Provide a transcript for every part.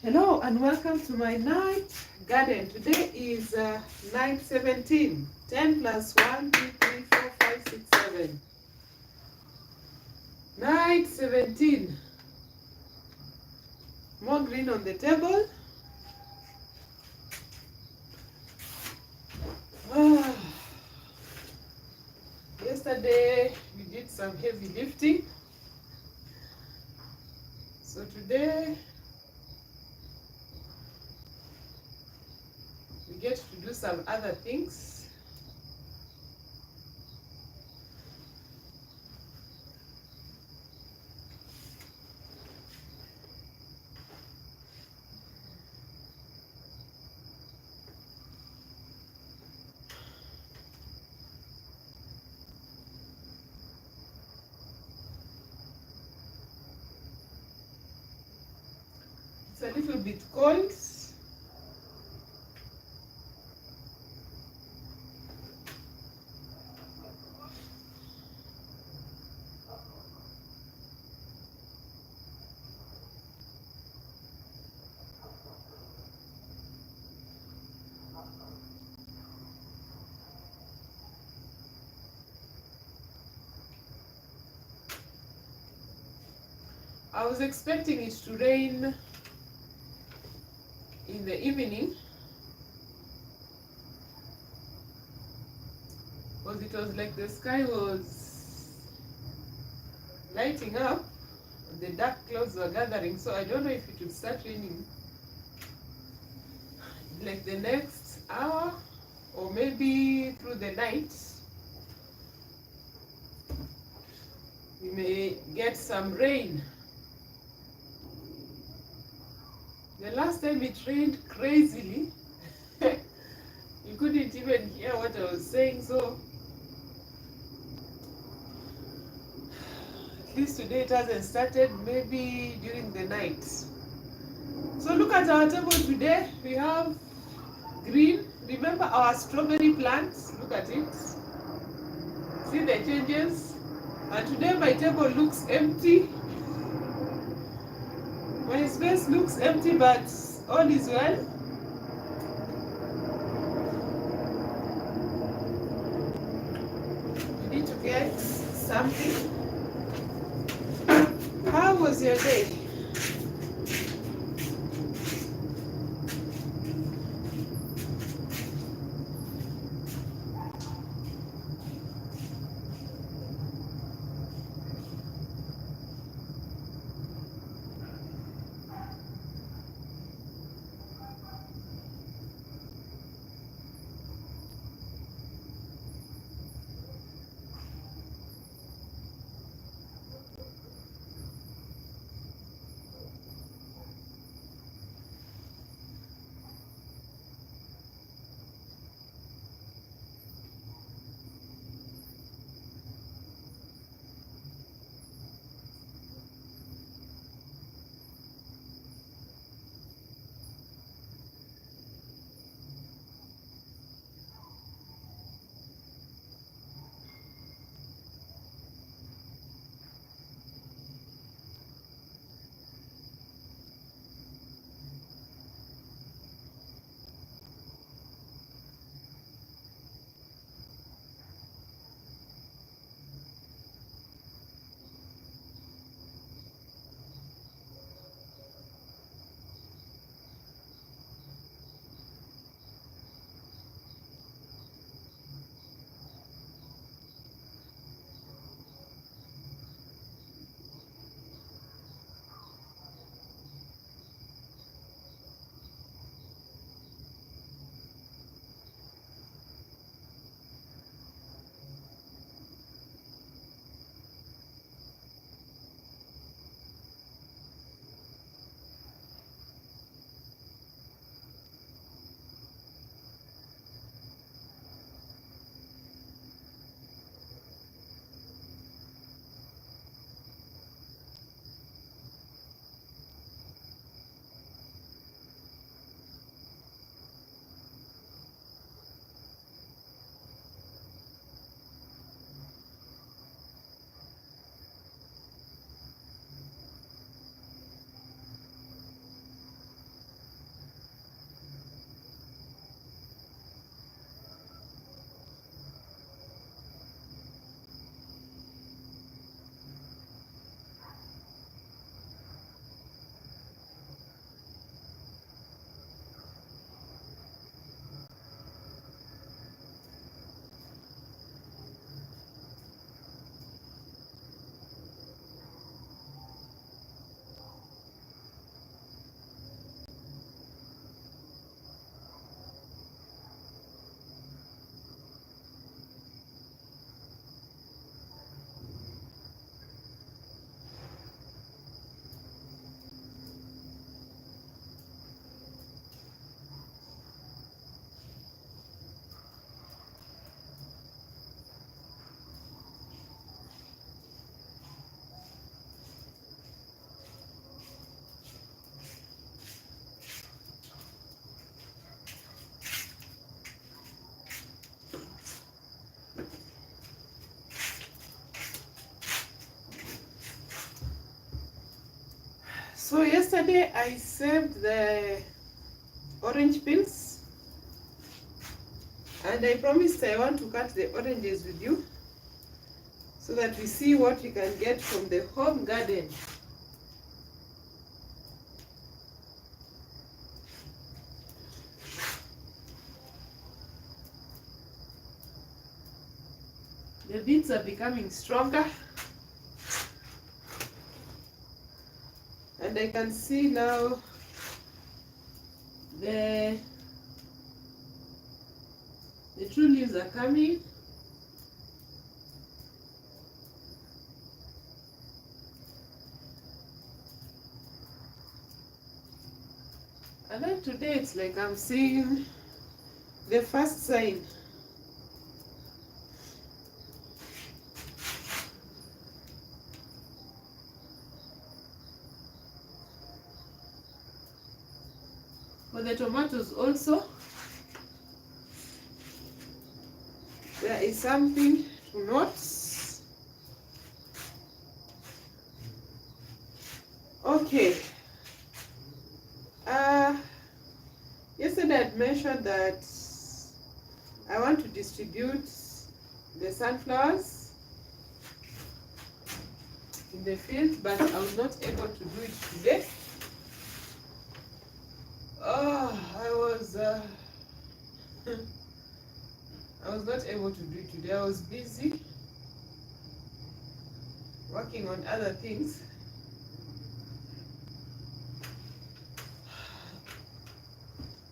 Hello and welcome to my night garden. Today is night 17. 10 plus 1, 2, 3, 4, 5, 6, 7. Night 17. More green on the table. Ah, yesterday we did some heavy lifting. So today we get to do some other things. It's a little bit cold. I was expecting it to rain in the evening, because it was like the sky was lighting up, the dark clouds were gathering, so I don't know if it will start raining like the next hour or maybe through the night. We may get some rain. The last time it rained crazily, you couldn't even hear what I was saying, so at least today it hasn't started, maybe during the night. So look at our table today. We have green. Remember our strawberry plants? Look at it. See the changes? And today my table looks empty. My space looks empty, but all is well. You need to get something. How was your day? So yesterday I saved the orange peels, and I promised I want to cut the oranges with you so that we see what we can get from the home garden. The beets are becoming stronger, and I can see now the true leaves are coming. And then today it's like I'm seeing the first sign. For the tomatoes also, there is something to note. Okay. Yesterday I mentioned that I want to distribute the sunflowers in the field, but I was not able to do it today. Oh, I was not able to do it today. I was busy working on other things.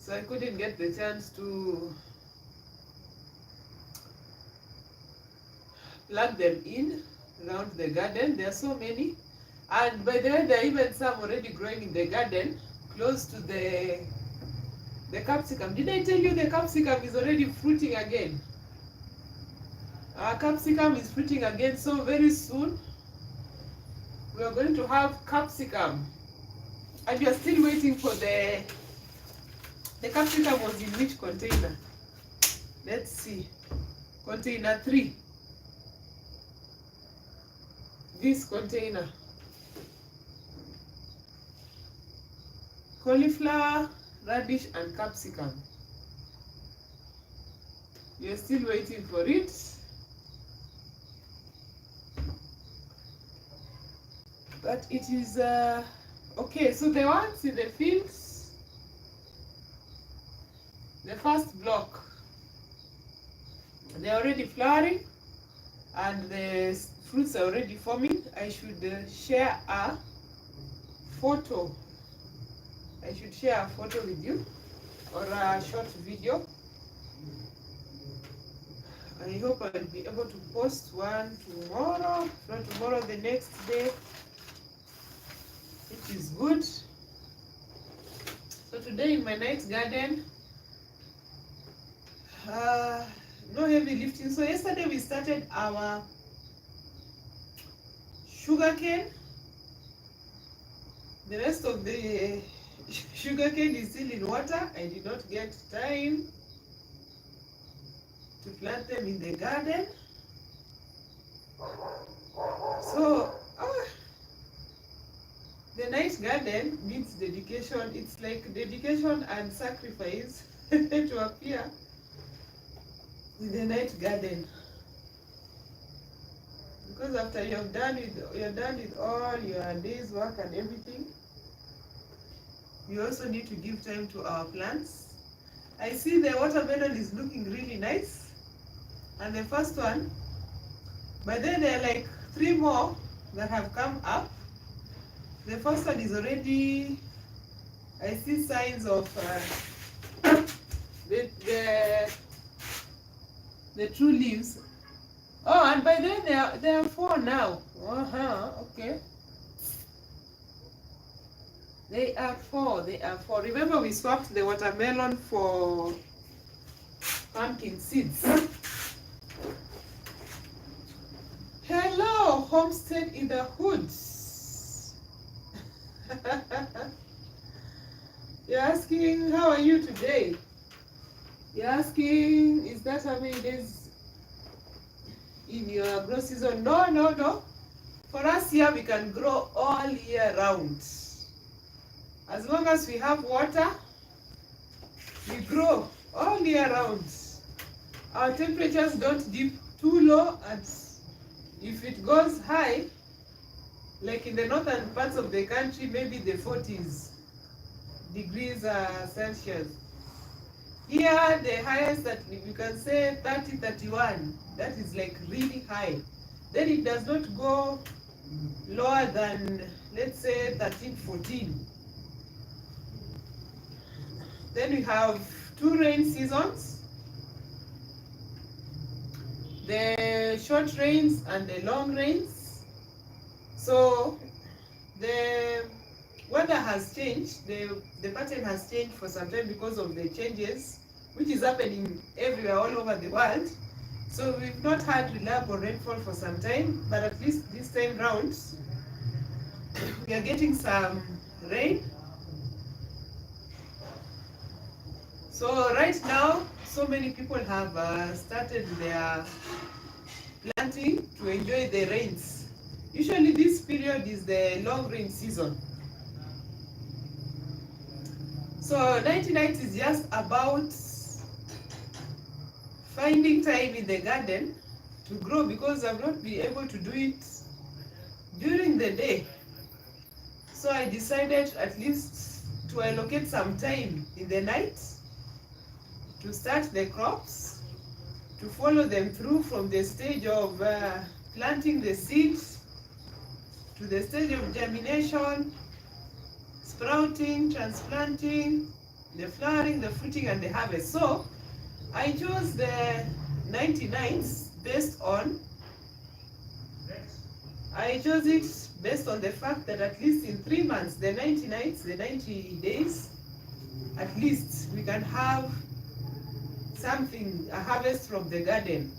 So I couldn't get the chance to plug them in around the garden. There are so many. And by the way, there are even some already growing in the garden close to the capsicum. Did I tell you the capsicum is already fruiting again? Our capsicum is fruiting again, so very soon we are going to have capsicum. And we are still waiting for the capsicum was in which container? Let's see. Container 3. This container. Cauliflower, radish and capsicum. We are still waiting for it. But it is okay. So the ones in the fields, the first block, they're already flowering and the fruits are already forming. I should share a photo. I should share a photo with you or a short video. I hope I'll be able to post one tomorrow, not tomorrow, the next day, which is good. So today in my night garden, no heavy lifting. So yesterday we started our sugarcane. The rest of the sugarcane is still in water. I did not get time to plant them in the garden. So the night garden needs dedication. It's like dedication and sacrifice to appear in the night garden. Because after you're done with all your day's work and everything, we also need to give time to our plants. I see the watermelon is looking really nice. And the first one, but then there are like 3 more that have come up. The first one is already, I see signs of the true leaves. Oh, and by then there are 4 now. Okay. They are 4. Remember we swapped the watermelon for pumpkin seeds. Hello, homestead in the hoods. You're asking, how are you today? You're asking, is that how many days in your grow season? No. For us here, we can grow all year round. As long as we have water, we grow all year round. Our temperatures don't dip too low, and if it goes high, like in the northern parts of the country, maybe the 40s degrees Celsius. Here, the highest that you can say 30, 31, that is like really high. Then it does not go lower than, let's say, 13, 14. Then we have two rain seasons, the short rains and the long rains. So the weather has changed, the pattern has changed for some time because of the changes which is happening everywhere all over the world. So we've not had reliable rainfall for some time, but at least this time round we are getting some rain. So right now, so many people have started their planting to enjoy the rains. Usually this period is the long rain season. So 90 nights is just about finding time in the garden to grow, because I've not been able to do it during the day. So I decided at least to allocate some time in the night to start the crops, to follow them through from the stage of planting the seeds to the stage of germination, sprouting, transplanting, the flowering, the fruiting, and the harvest. So I chose the 90 nights based on, I chose it based on the fact that at least in 3 months, the 90 nights, the 90 days, at least we can have something, a harvest from the garden.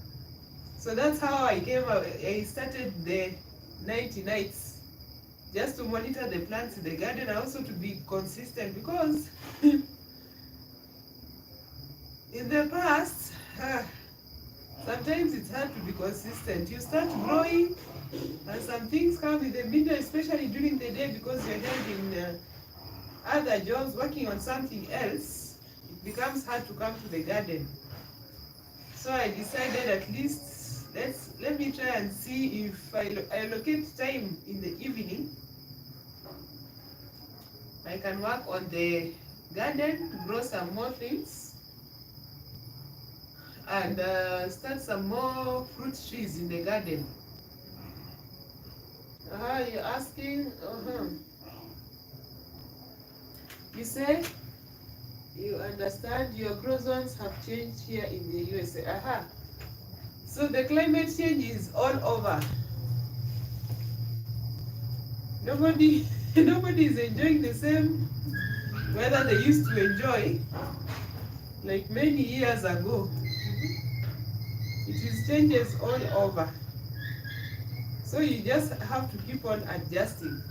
So that's how I started the 90 nights, just to monitor the plants in the garden, and also to be consistent, because in the past, sometimes it's hard to be consistent. You start growing and some things come in the middle, especially during the day, because you're held in other jobs, working on something else. It becomes hard to come to the garden. So I decided at least let me try and see if I allocate time in the evening, I can work on the garden to grow some more things and start some more fruit trees in the garden. You're asking, you say you understand your grow zones have changed here in the USA. So the climate change is all over. Nobody is enjoying the same weather they used to enjoy like many years ago. It is changes all over. So you just have to keep on adjusting.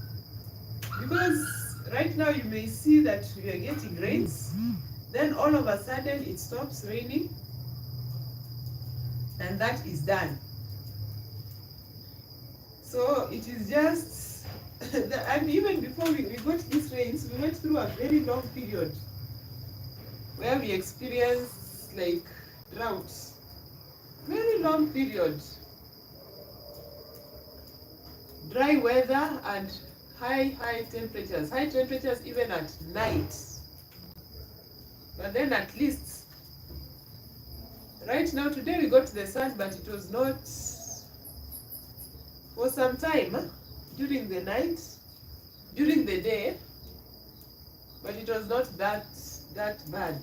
Because right now you may see that we are getting rains, then all of a sudden it stops raining, and that is done. So it is just, and even before we got these rains, we went through a very long period where we experienced like droughts. Very long period. Dry weather and high temperatures. High temperatures even at night. But then at least, right now, today we got the sun, but it was not for some time during the night, during the day, but it was not that bad.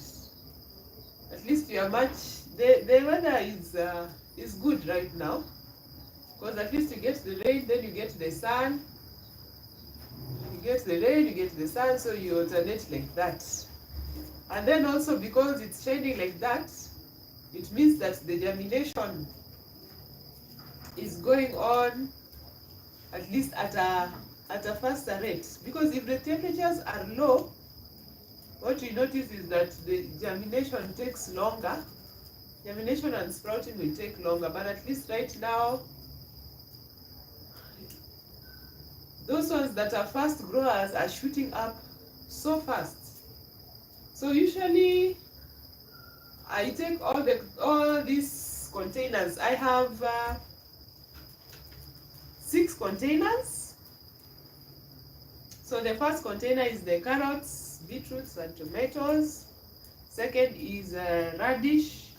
At least we are much, the weather is good right now, because at least you get the rain, then you get the sun. You get the rain, you get the sun, so you alternate like that. And then also because it's shining like that, it means that the germination is going on at least at a faster rate. Because if the temperatures are low, what you notice is that the germination takes longer. Germination and sprouting will take longer, but at least right now, those ones that are fast growers are shooting up so fast. So usually I take all these containers. I have 6 containers. So the first container is the carrots, beetroots, and tomatoes. Second is radish,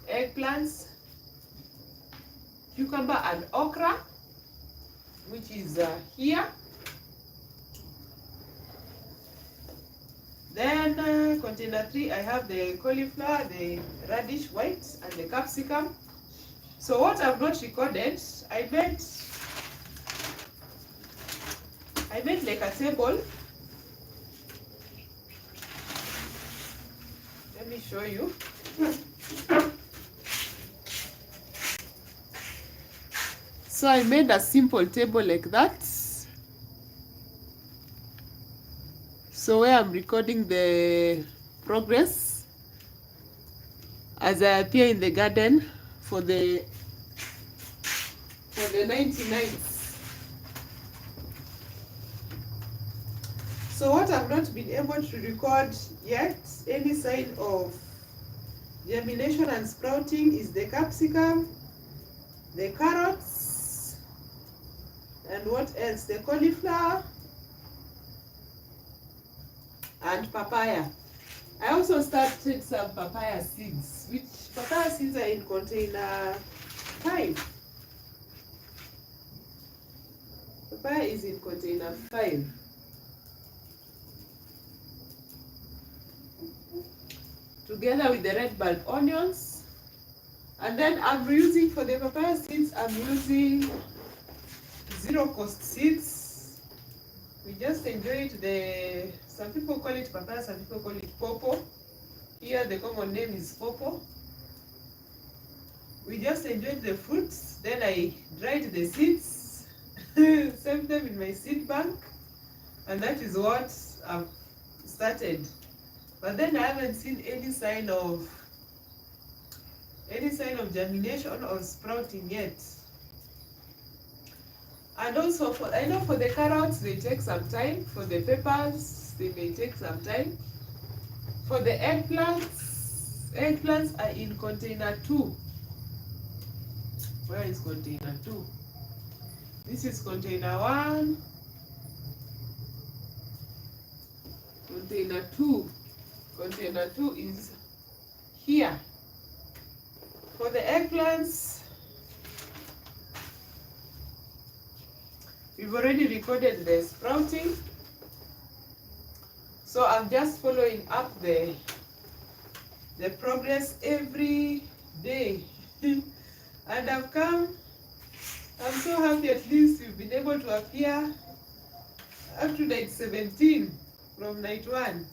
eggplants, cucumber, and okra, which is here. Then container 3, I have the cauliflower, the radish white, and the capsicum. So what I've not recorded, I made like a table. Let me show you. So I made a simple table like that. So where I'm recording the progress as I appear in the garden for the 99th. So what I've not been able to record yet, any sign of germination and sprouting, is the capsicum, the carrots, and what else? The cauliflower and papaya. I also started some papaya seeds, which papaya seeds are in container 5. Papaya is in container 5. Together with the red bulb onions. And then I'm using, for the papaya seeds, I'm using zero cost seeds. We just enjoy it. Some people call it papaya, some people call it popo. Here the common name is popo. We just enjoyed the fruits. Then I dried the seeds, saved them in my seed bank, and that is what I've started. But then I haven't seen any sign of germination or sprouting yet. And also I know for the carrots they take some time. For the peppers they may take some time. For the eggplants are in container 2. Where is container 2? This is container 1. Container 2. Container 2 is here. For the eggplants, we've already recorded the sprouting. So I'm just following up the progress every day. And I'm so happy at least we've been able to appear up to night 17 from night 1,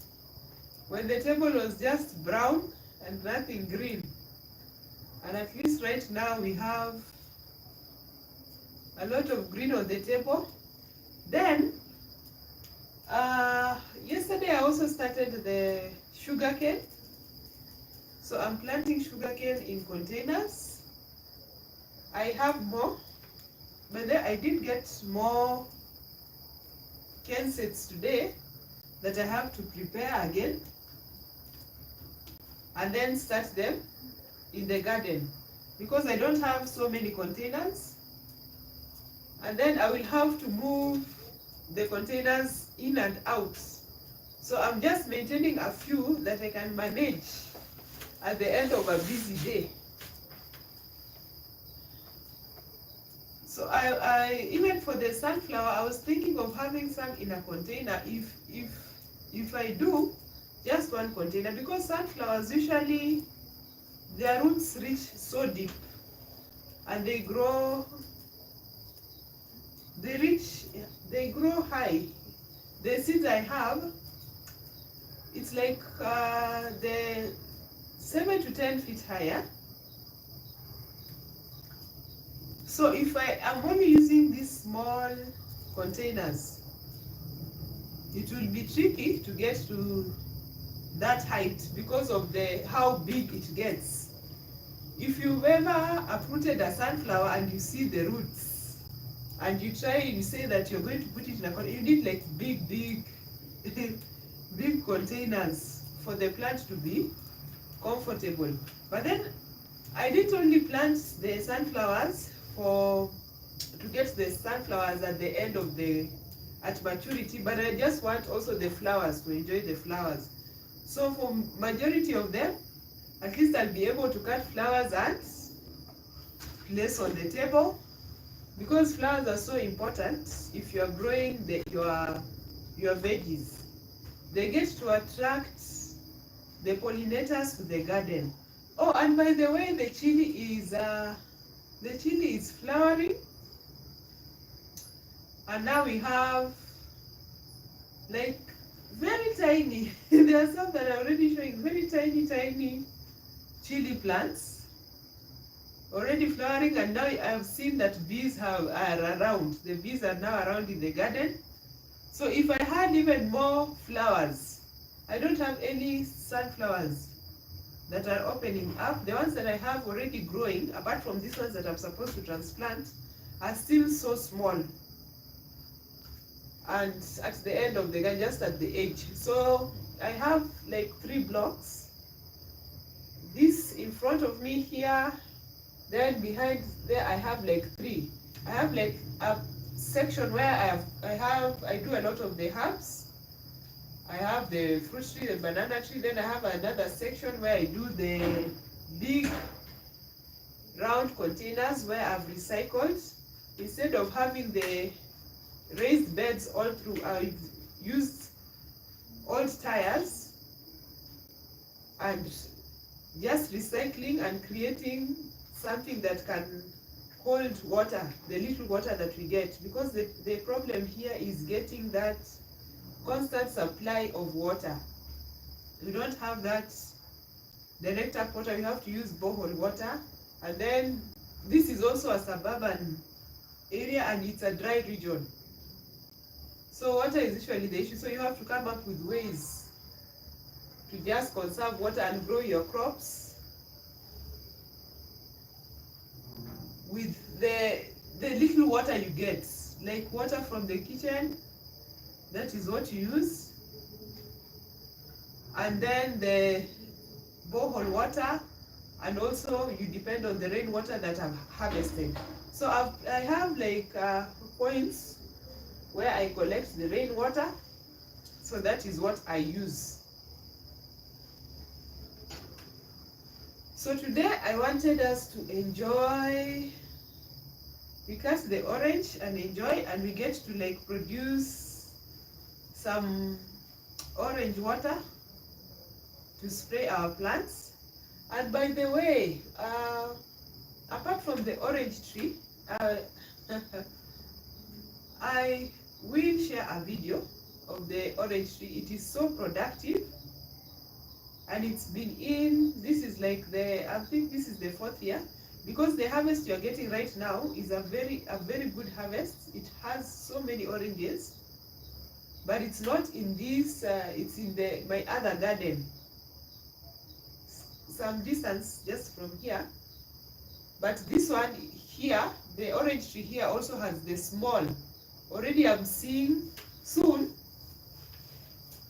when the table was just brown and nothing green. And at least right now we have a lot of green on the table. Then yesterday I also started the sugarcane. So I'm planting sugarcane in containers. I have more, but then I did get more cane sets today that I have to prepare again and then start them in the garden, because I don't have so many containers, and then I will have to move the containers in and out. So I'm just maintaining a few that I can manage at the end of a busy day. So I even for the sunflower, I was thinking of having some in a container if I do just one container, because sunflowers usually their roots reach so deep and they grow high. The seeds I have, it's like the 7 to 10 feet higher. So if I am only using these small containers, it will be tricky to get to that height because of how big it gets. If you've ever uprooted a sunflower and you see the roots, and you say that you're going to put it in a container, you need like big big containers for the plant to be comfortable. But then I didn't only plant the sunflowers to get the sunflowers at the end of at maturity, but I just want also the flowers, to enjoy the flowers. So for majority of them, at least I'll be able to cut flowers and place on the table, because flowers are so important if you are growing your veggies. They get to attract the pollinators to the garden. Oh, and by the way, the chili is flowering, and now we have like very tiny there are some that are already showing very tiny chili plants already flowering, and now I've seen that bees are around. The bees are now around in the garden. So if I had even more flowers, I don't have any sunflowers that are opening up. The ones that I have already growing, apart from these ones that I'm supposed to transplant, are still so small. And at the end of the garden, just at the edge. So I have like 3 blocks. This in front of me here, then behind there I have like 3. I have like a section where I do a lot of the herbs. I have the fruit tree, the banana tree. Then I have another section where I do the big round containers where I've recycled. Instead of having the raised beds all through, I've used old tires and just recycling and creating something that can hold water, the little water that we get, because the problem here is getting that constant supply of water. We don't have that direct tap water, we have to use borehole water. And then this is also a suburban area and it's a dry region. So water is usually the issue, so you have to come up with ways to just conserve water and grow your crops with the little water you get, like water from the kitchen, that is what you use, and then the borehole water, and also you depend on the rainwater that I've harvested. So I have like points where I collect the rainwater, so that is what I use. So today I wanted us to enjoy, we cut the orange and enjoy, and we get to like produce some orange water to spray our plants. And by the way, apart from the orange tree, I will share a video of the orange tree. It is so productive, and it's been in, this is like I think this is the 4th year, because the harvest you're getting right now is a very good harvest. It has so many oranges, but it's not in this, it's in my other garden, some distance just from here. But this one here, the orange tree here also has the small. Already I'm seeing soon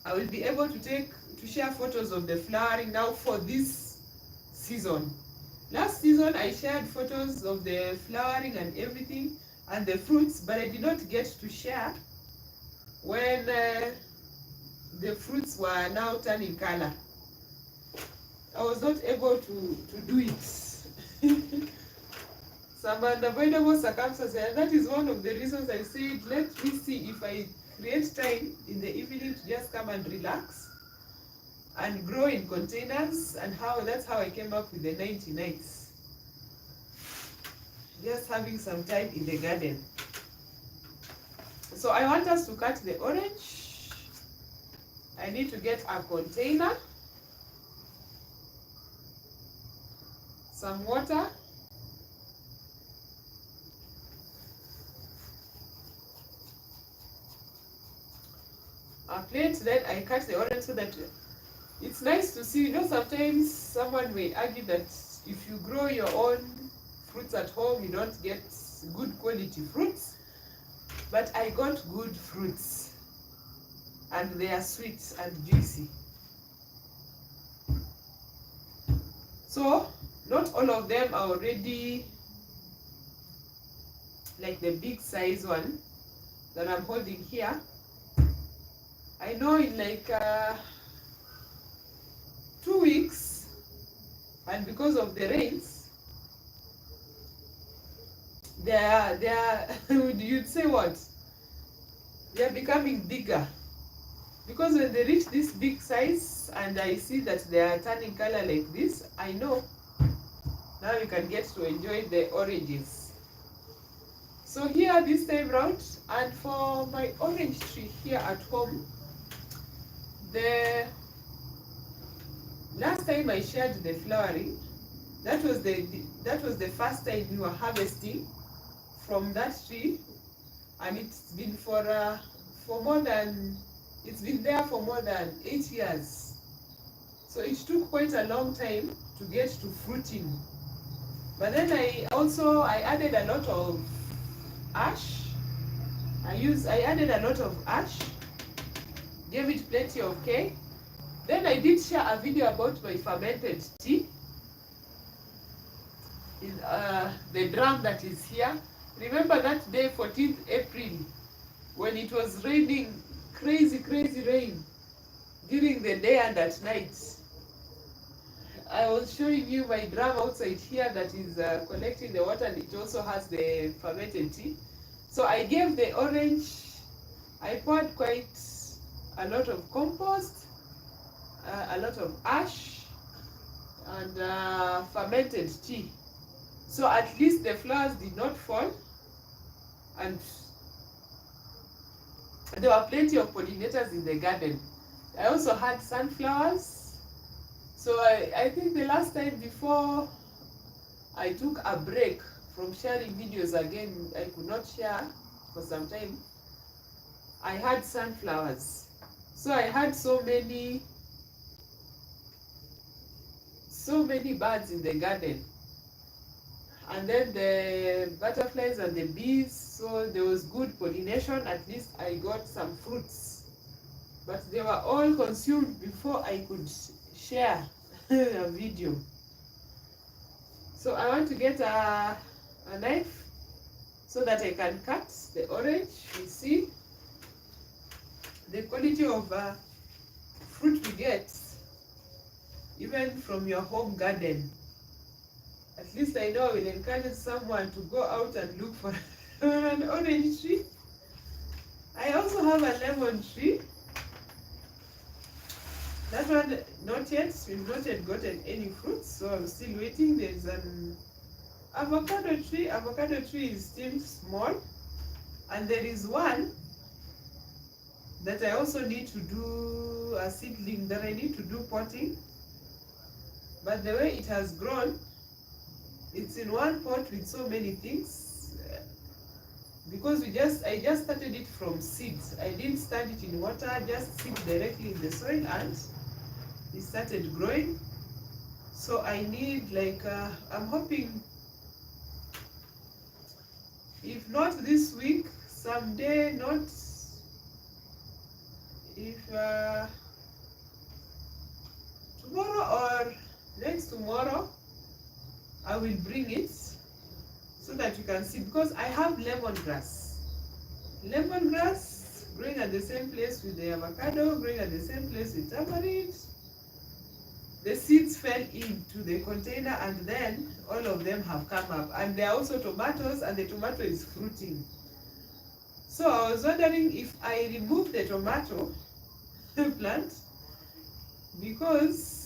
I will be able to share photos of the flowering now for this season. Last season I shared photos of the flowering and everything and the fruits, but I did not get to share when the fruits were now turning color. I was not able to do it. Some unavoidable circumstances, and that is one of the reasons I said, let me see if I create time in the evening to just come and relax and grow in containers, and that's how I came up with the 90 nights. Just having some time in the garden. So I want us to cut the orange. I need to get a container, some water, a plate. Then I cut the orange so that it's nice to see. You know, sometimes someone may argue that if you grow your own fruits at home, you don't get good quality fruits. But I got good fruits. and they are sweet and juicy. So not all of them are already like the big size one that I'm holding here. I know in like 2 weeks, and because of the rains, they're you'd say what? They're becoming bigger. Because when they reach this big size and I see that they are turning color like this, I know now you can get to enjoy the oranges. So here this time round, and for my orange tree here at home, the last time I shared the flowering, that was the first time we were harvesting from that tree, and it's been it's been there for more than 8 years. So it took quite a long time to get to fruiting. But then I added a lot of ash. I added a lot of ash, gave it plenty of care. Then I did share a video about my fermented tea in the drum that is here. Remember that day, 14th April, when it was raining, crazy rain during the day and at night. I was showing you my drum outside here that is collecting the water, and it also has the fermented tea. So I gave the orange, I poured quite a lot of compost, a lot of ash, and fermented tea. So at least the flowers did not fall, and there were plenty of pollinators in the garden. I also had sunflowers. So I think the last time before I took a break from sharing videos again, I could not share for some time, I had sunflowers. So I had so many birds in the garden. And then the butterflies and the bees, so there was good pollination. At least I got some fruits, but they were all consumed before I could share a video. So I want to get a knife so that I can cut the orange. You see the quality of fruit we get even from your home garden. At least I know I will encourage someone to go out and look for an orange tree. I also have a lemon tree. That one, not yet. We've not yet gotten any fruits, so I'm still waiting. There's an avocado tree. Avocado tree is still small. And there is one that I also need to do a seedling, that I need to do potting. But the way it has grown, it's in one pot with so many things, because I just started it from seeds. I didn't start it in water, just seed directly in the soil, and it started growing. So I need I'm hoping, if not this week, someday, not if tomorrow or next tomorrow, I will bring it so that you can see, because I have lemongrass. Lemongrass growing at the same place with the avocado, growing at the same place with tamarind. The seeds fell into the container, and then all of them have come up. And there are also tomatoes, and the tomato is fruiting. So I was wondering if I remove the tomato plant, because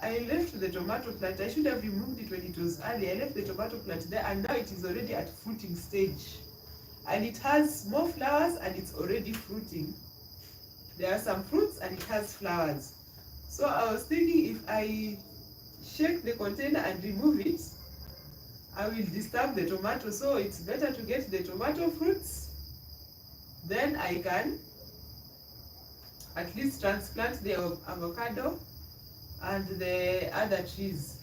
I left the tomato plant. I should have removed it when it was early. I left the tomato plant there, and now it is already at fruiting stage. And it has more flowers, and it's already fruiting. There are some fruits, and it has flowers. So I was thinking, if I shake the container and remove it, I will disturb the tomato. So it's better to get the tomato fruits. Then I can at least transplant the avocado and the other trees.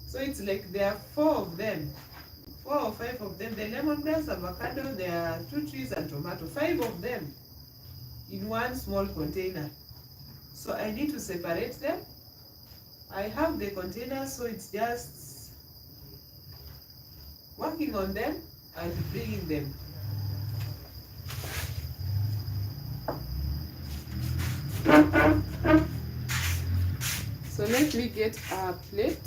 So it's like there are 4 of them, 4 or 5 of them. The lemongrass, avocado, there are 2 trees, and tomato, 5 of them. in one small container. So I need to separate them. I have the containers, so it's just working on them and bringing them. So let me get a plate.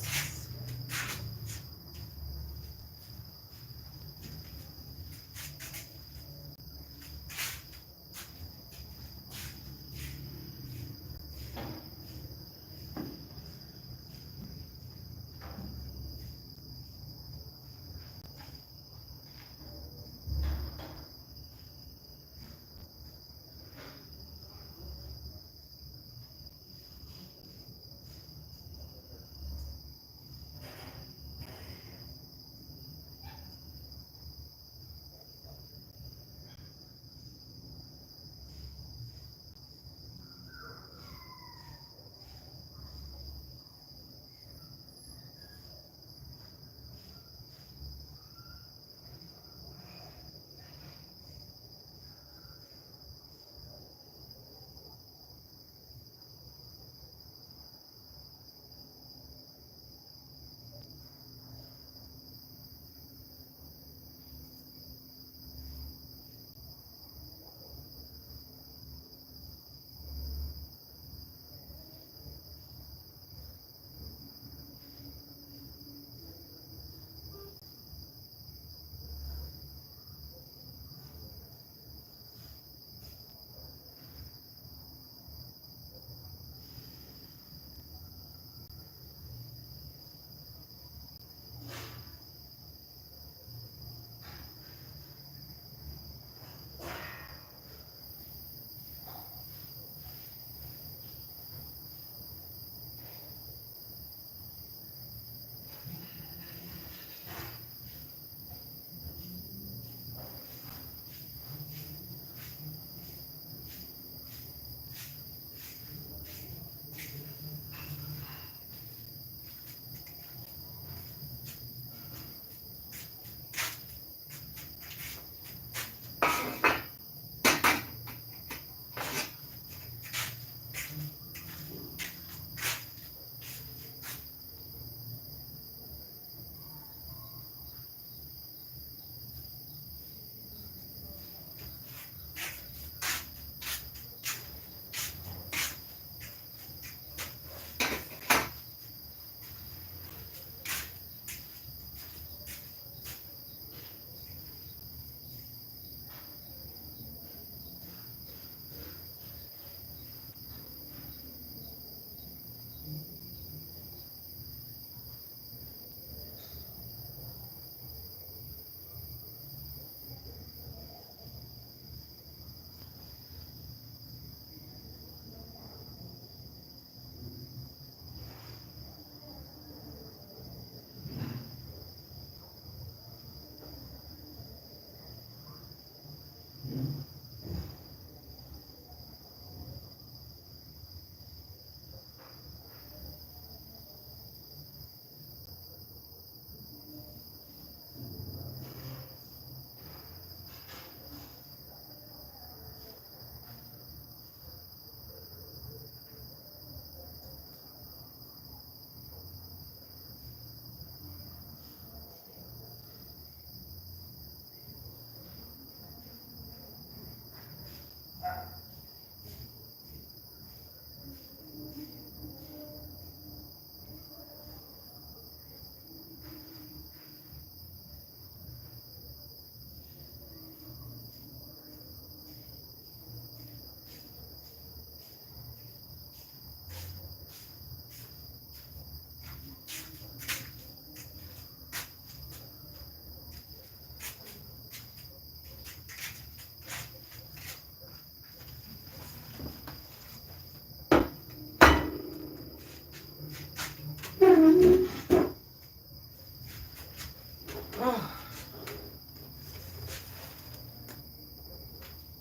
Oh.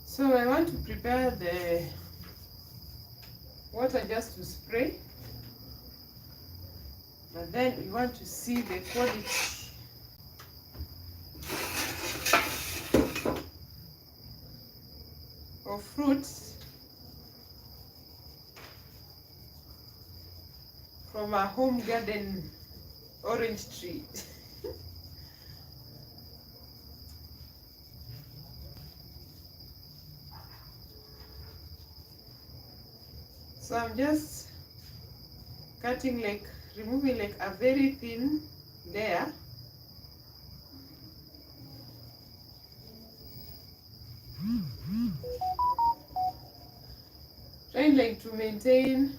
So I want to prepare the water just to spray, but then we want to see the quality of fruits from a home garden orange tree. So I'm just cutting, like removing like a very thin layer. Trying like to maintain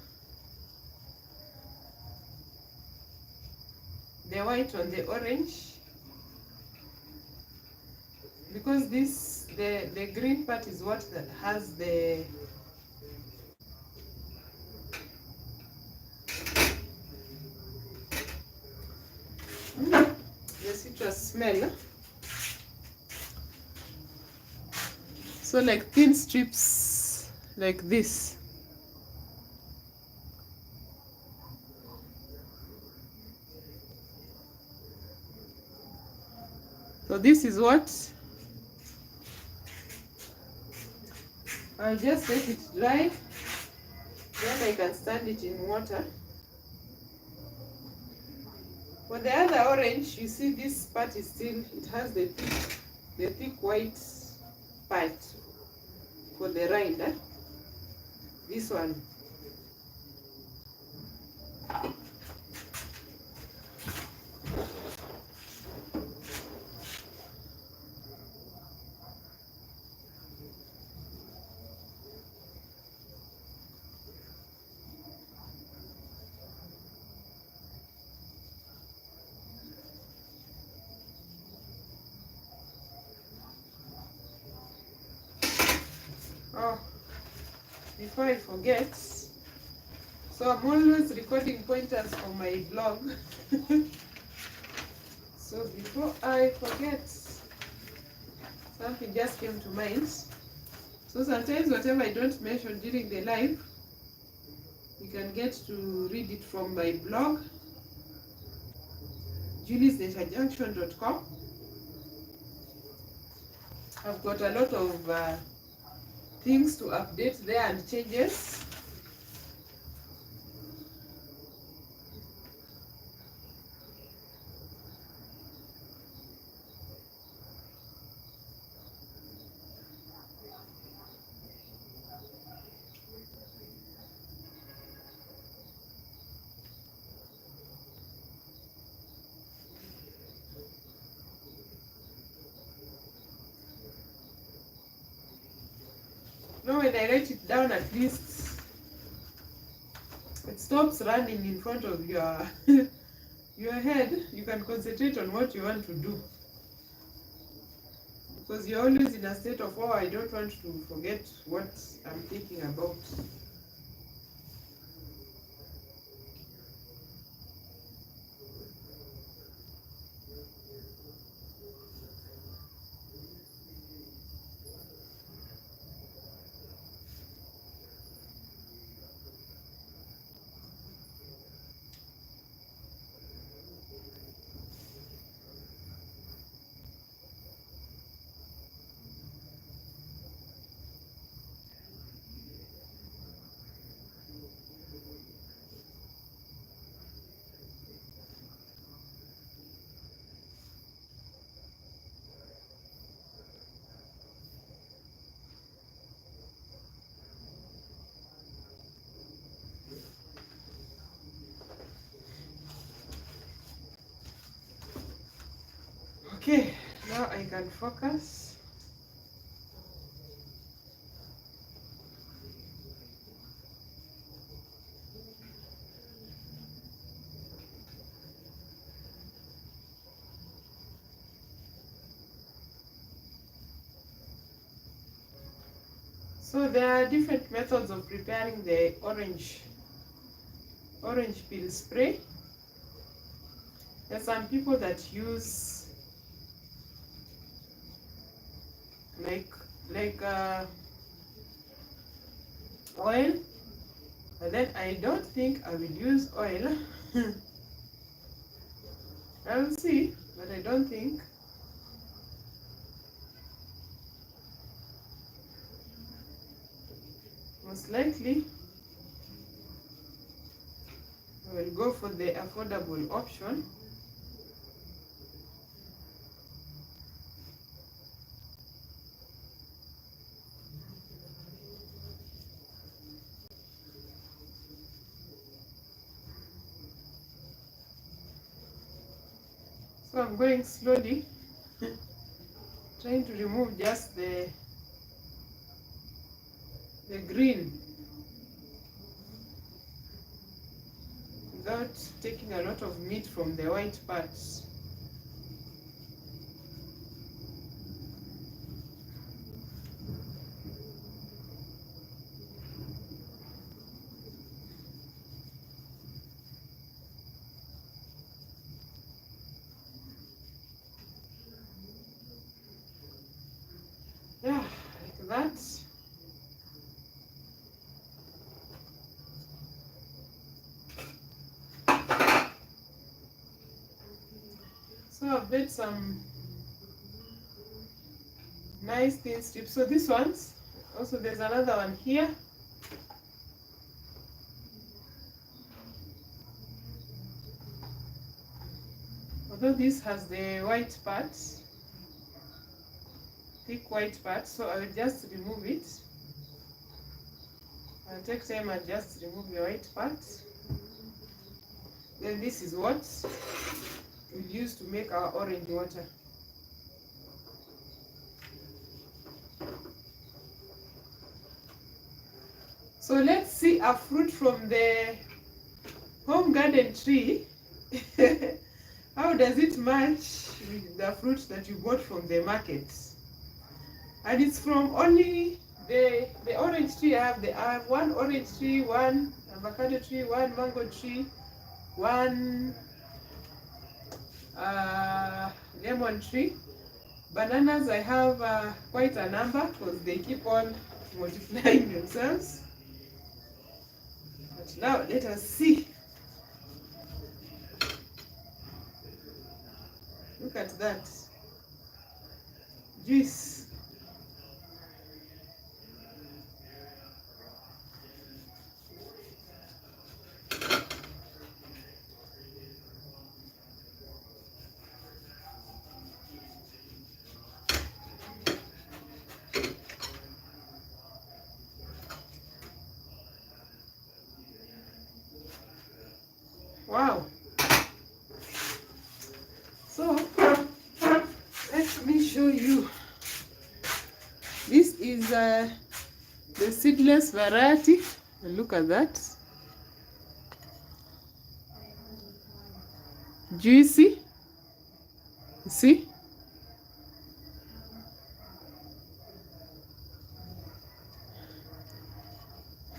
the white on the orange, because the green part is what that has the citrus smell. So like thin strips like this. So this is what I'll just let it dry, then I can stand it in water. For the other orange, you see this part is still, it has the thick white part for the rind. This one. Oh, before I forget, so I'm always recording pointers for my blog. So before I forget, something just came to mind. So sometimes whatever I don't mention during the live, you can get to read it from my blog, juliesdatajunction.com. I've got a lot of things to update there and changes. Now when I write it down, at least it stops running in front of your your head. You can concentrate on what you want to do, because you're always in a state of, oh, I don't want to forget what I'm thinking about. Okay, now I can focus. So there are different methods of preparing the orange peel spray. There's some people that use like oil, but then I don't think I will use oil. I'll see, but I don't think. Most likely I will go for the affordable option. So I'm going slowly, trying to remove just the green without taking a lot of meat from the white parts. Yeah, like that. So I've made some nice thin strips. So these ones, also there's another one here. Although this has the white parts, thick white parts, so I will just remove it. I'll take time and just remove the white parts. Then this is what we'll use to make our orange water. So let's see a fruit from the home garden tree. How does it match with the fruit that you bought from the market? And it's from only the orange tree. I have one orange tree, one avocado tree, one mango tree, one lemon tree. Bananas I have quite a number because they keep on multiplying themselves. But now let us see. Look at that. Juice. Wow. So let me show you. This is the seedless variety. Look at that. Juicy. You see?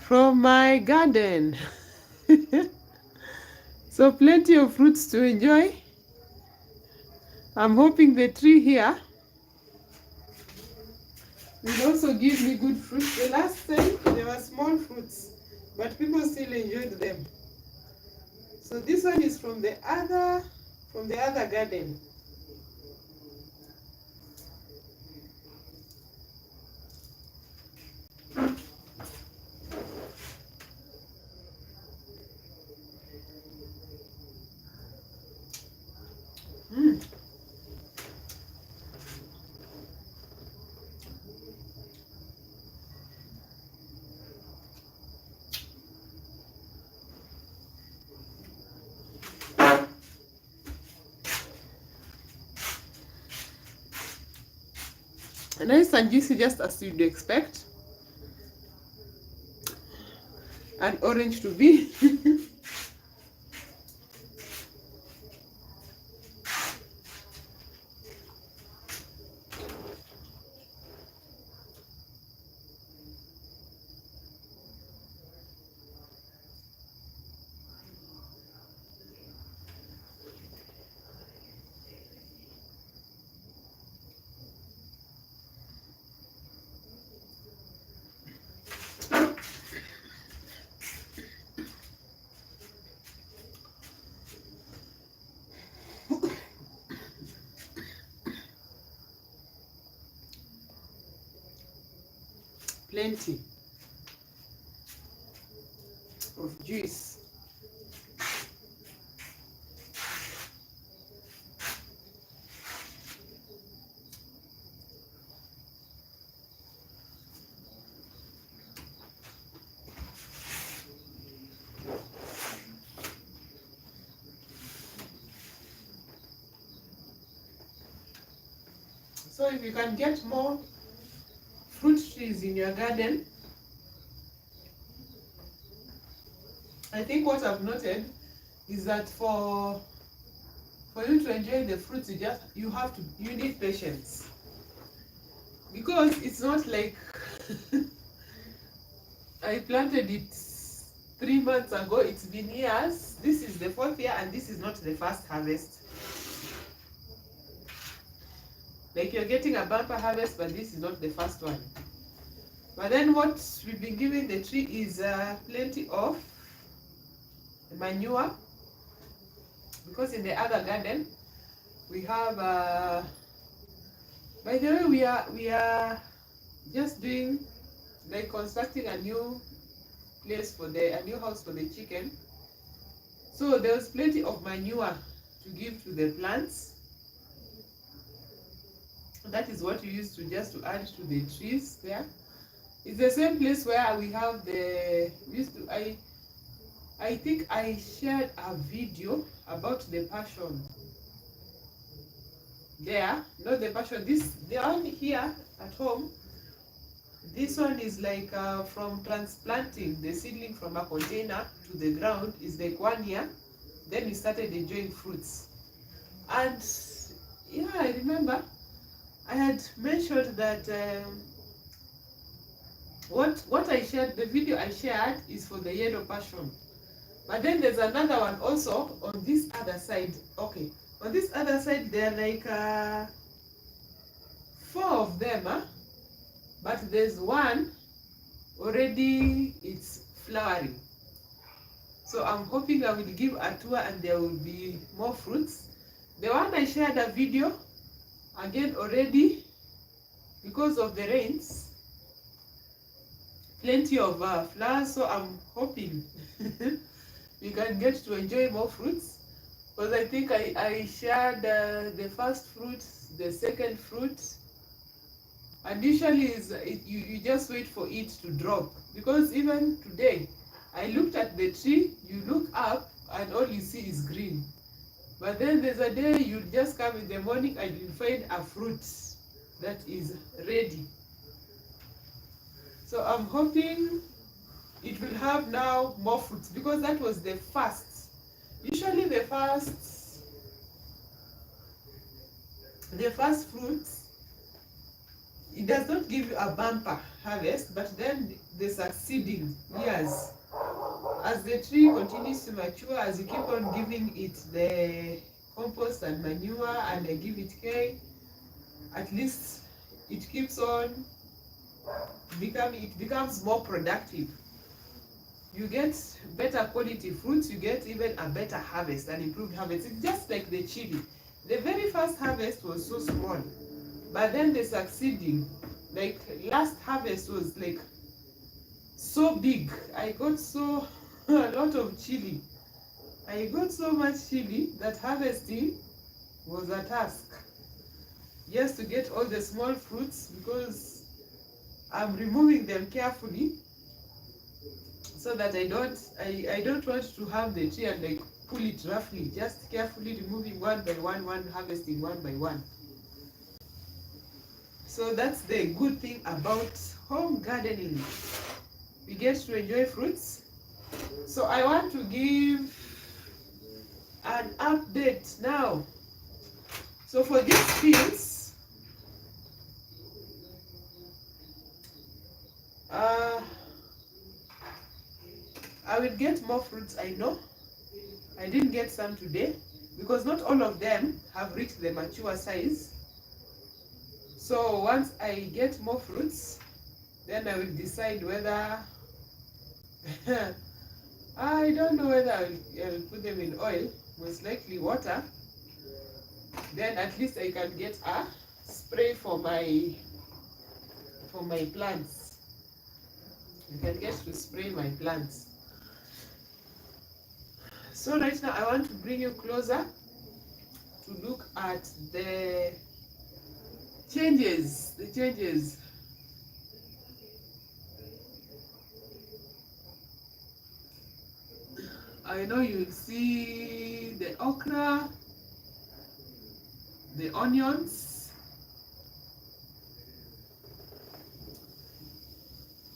From my garden. So plenty of fruits to enjoy. I'm hoping the tree here will also give me good fruits. The last time there were small fruits, but people still enjoyed them. So this one is from the other garden. Nice and juicy, just as you'd expect an orange to be. Plenty of juice. So if you can get more fruit trees in your garden, I think what I've noted is that for you to enjoy the fruits, you need patience, because it's not like I planted it 3 months ago. It's been years. This is the 4th year, and this is not the first harvest. Like, you're getting a bumper harvest, but this is not the first one. But then what we've been giving the tree is plenty of manure, because in the other garden we have by the way, we are just doing, like, constructing a new house for the chicken. So there's plenty of manure to give to the plants. That is what we use to add to the trees there. It's the same place where we have I think I shared a video about the passion there. Not the passion, the one here at home. This one is like from transplanting the seedling from a container to the ground is like 1 year. Then we started enjoying fruits. And yeah, I remember I had mentioned that what I shared, the video I shared is for the yellow passion. But then there's another one also on this other side. Okay, on this other side there are like 4 of them, but there's one already, it's flowering. So I'm hoping I will give a tour and there will be more fruits. The one I shared a video, again already, because of the rains, plenty of flowers. So I'm hoping we can get to enjoy more fruits, because I think I shared the first fruit, the second fruit, and usually you just wait for it to drop, because even today I looked at the tree, you look up and all you see is green. But then there's a day you just come in the morning and you find a fruit that is ready. So I'm hoping it will have now more fruits, because that was the first. Usually the first fruit, it does not give you a bumper harvest, but then the succeeding years, as the tree continues to mature, as you keep on giving it the compost and manure and give it hay, at least it keeps on it becomes more productive. You get better quality fruits, you get even a better harvest, an improved harvest. It's just like the chili. The very first harvest was so small, but then the succeeding, like last harvest, was like so big. I got so a lot of chili. I got so much chili that harvesting was a task. Just to get all the small fruits, because I'm removing them carefully, so that I don't want to harm the tree and like pull it roughly. Just carefully removing one by one, harvesting one by one. So that's the good thing about home gardening. We get to enjoy fruits. So I want to give an update now. So for these fields, I will get more fruits, I know. I didn't get some today, because not all of them have reached the mature size. So once I get more fruits, then I will decide whether I don't know whether I'll put them in oil, most likely water. Then at least I can get a spray for my plants. I can get to spray my plants. So right now I want to bring you closer to look at the changes. I know you'll see the okra, the onions,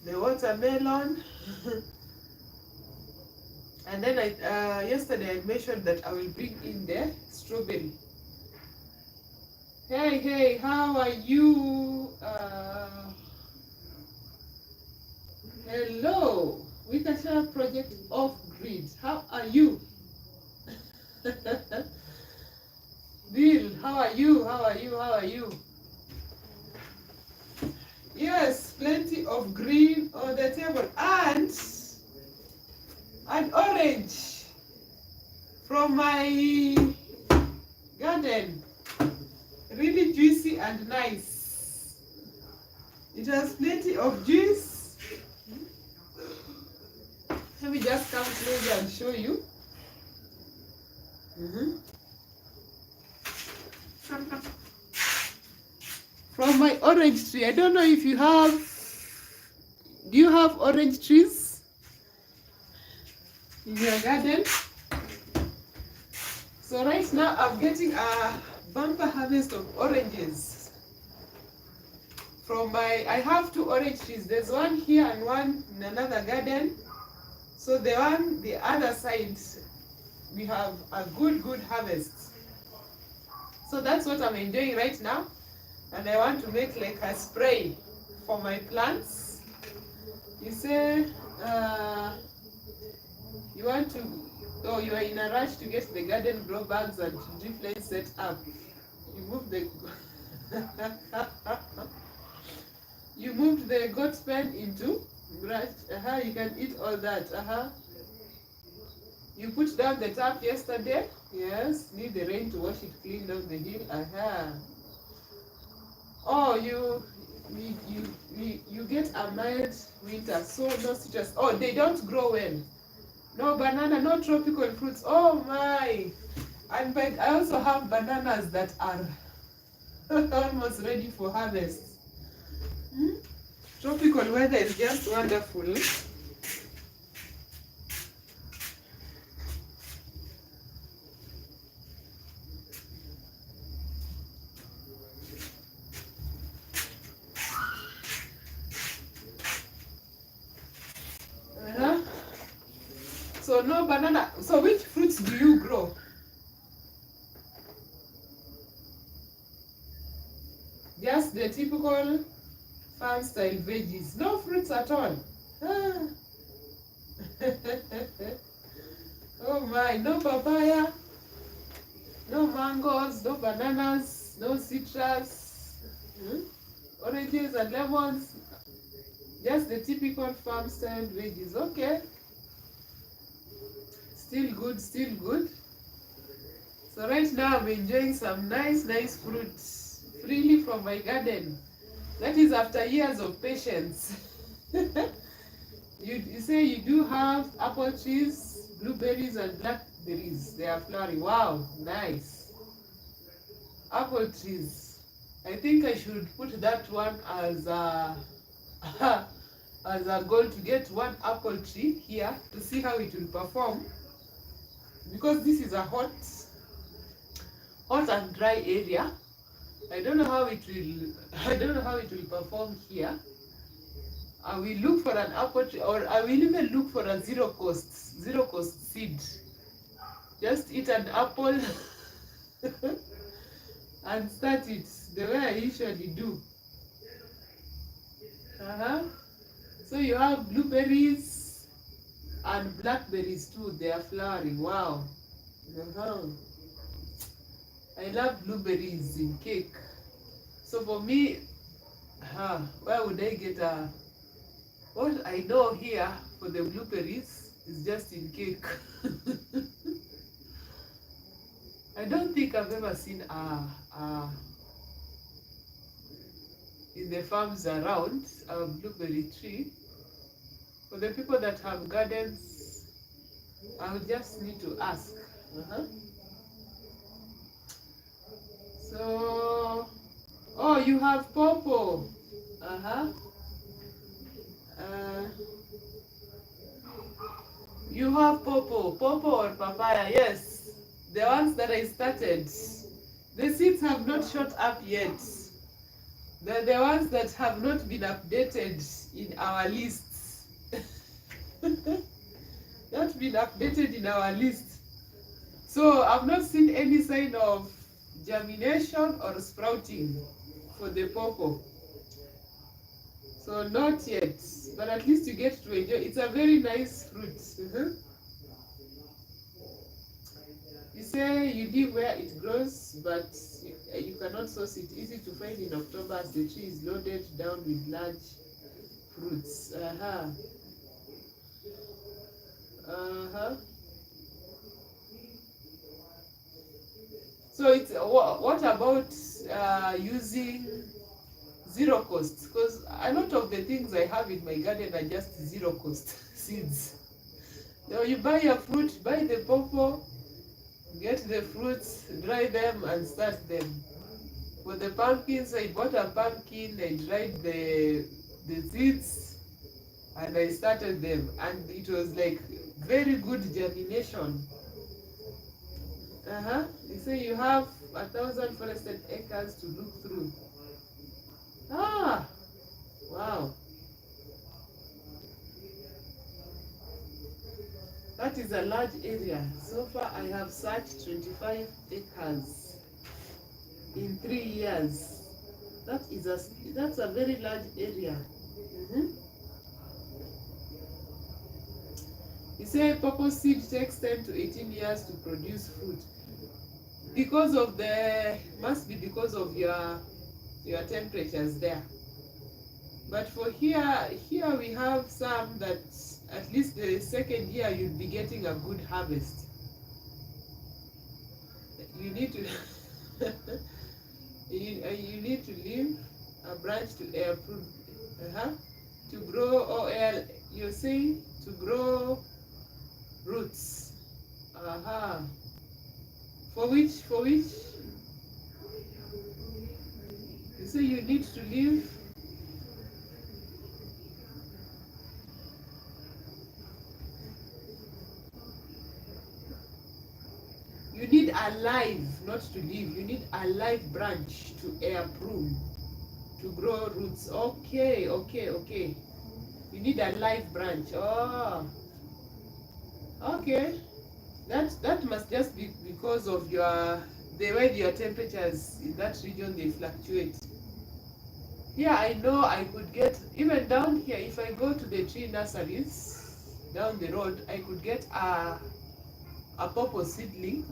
the watermelon. And then yesterday I mentioned that I will bring in the strawberry. Hey, how are you? Hello, Wikasha Project Off Grid. How are you? Bill, how are you? How are you? How are you? Yes, plenty of green on the table and orange from my garden. Really juicy and nice. It has plenty of juice. Let me just come closer and show you. From my orange tree. I don't know if you have, do you have orange trees in your garden? So right now I'm getting a bumper harvest of oranges. From my, I have 2 orange trees. There's one here and one in another garden. So the other side, we have a good harvest. So that's what I'm enjoying right now. And I want to make like a spray for my plants. You say you want to, oh, you are in a rush to get the garden grow bags and drip line set up. You move the you moved the goat pen into brush. You can eat all that. You put down the tap yesterday. Yes, need the rain to wash it clean down the hill. Oh, you get a mild winter, so no citrus. Oh, they don't grow well. No banana, no tropical fruits. Oh my! And but I also have bananas that are almost ready for harvest. Tropical weather is just wonderful. So no banana. So which fruits do you grow? Just the typical farm style veggies. No fruits at all. Oh my, no papaya, no mangoes, no bananas, no citrus, oranges and lemons. Just the typical farm style veggies. Okay. Still good, still good. So right now I'm enjoying some nice fruits freely from my garden. That is after years of patience. You say you do have apple trees, blueberries and blackberries. They are flowering. Wow, nice. Apple trees. I think I should put that one as a as a goal to get 1 apple tree here to see how it will perform. Because this is a hot and dry area. I don't know how it will perform here. I will look for an apple tree, or I will even look for a zero cost seed. Just eat an apple and start it the way I usually do. So you have blueberries and blackberries too. They are flowering. Wow. I love blueberries in cake. So for me, where would I get a... What I know here for the blueberries is just in cake. I don't think I've ever seen in the farms around a blueberry tree. For the people that have gardens, I would just need to ask. So, oh, you have pawpaw. You have pawpaw or papaya, yes. The ones that I started. The seeds have not shot up yet. The ones that have not been updated in our lists. Not been updated in our list. So I've not seen any sign of germination or sprouting for the pawpaw. So not yet, but at least you get to enjoy. It's a very nice fruit. You say you live where it grows, but you cannot source it. Easy to find in October as the tree is loaded down with large fruits. So it's what about using zero cost? Because a lot of the things I have in my garden are just zero cost seeds. So you buy a fruit, buy the pawpaw, get the fruits, dry them and start them. For the pumpkins, I bought a pumpkin, I dried the seeds and I started them, and it was like very good germination. You say you have 1,000 forested acres to look through. Wow. That is a large area. So far I have searched 25 acres in 3 years. That's a very large area. You say purple seed takes 10 to 18 years to produce fruit. Because of must be because of your temperatures there. But for here we have some that at least the second year you'll be getting a good harvest. You need to you need to leave a branch to airproof to grow oil. You say to grow roots. For which you say you need to leave you need a live, not to leave. You need a live branch to air prune, to grow roots. Okay. You need a live branch. Okay. That must just be because of the way your temperatures in that region they fluctuate. Here I know I could get, even down here, if I go to the tree nurseries down the road, I could get a purple seedling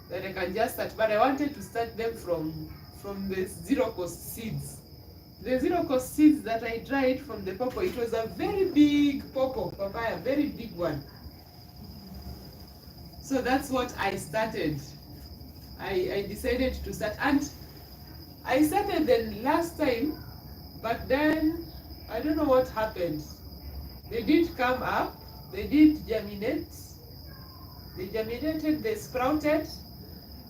that I can just start, but I wanted to start them from the zero cost seeds. The zero cost seeds that I dried from the pawpaw, it was a very big pawpaw papaya, very big one. So that's what I started. I decided to start, and I started then last time, but then I don't know what happened. They did come up, they did germinate, they germinated, they sprouted,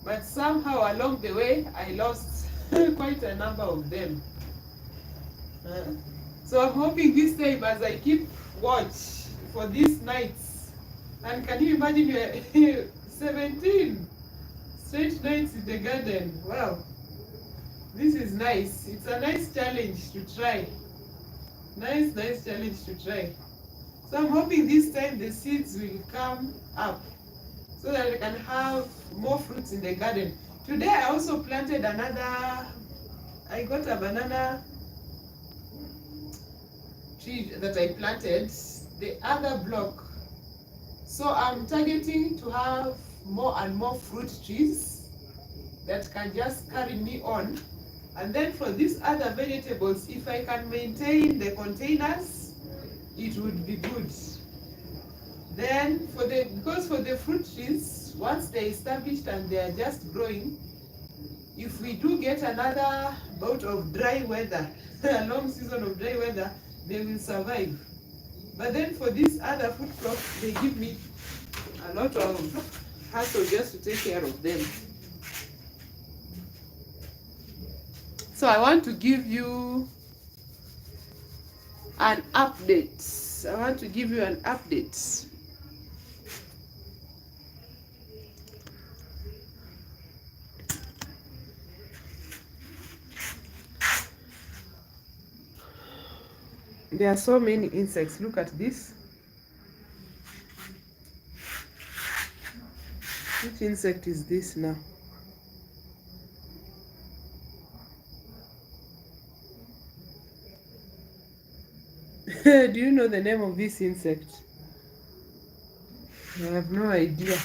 but somehow along the way I lost quite a number of them. So I'm hoping this time, as I keep watch for these nights, and can you imagine 17 straight nights in the garden? Wow, this is nice. It's a nice challenge to try. Nice challenge to try. So I'm hoping this time the seeds will come up so that I can have more fruits in the garden. Today I also planted I got a banana tree that I planted, the other block. So I'm targeting to have more and more fruit trees that can just carry me on. And then for these other vegetables, if I can maintain the containers, it would be good. Then because for the fruit trees, once they're established and they are just growing, if we do get another bout of dry weather, a long season of dry weather, they will survive. But then for these other food crops, they give me a lot of hassle just to take care of them. So I want to give you an update. There are so many insects. Look at this. Which insect is this now? Do you know the name of this insect? I have no idea.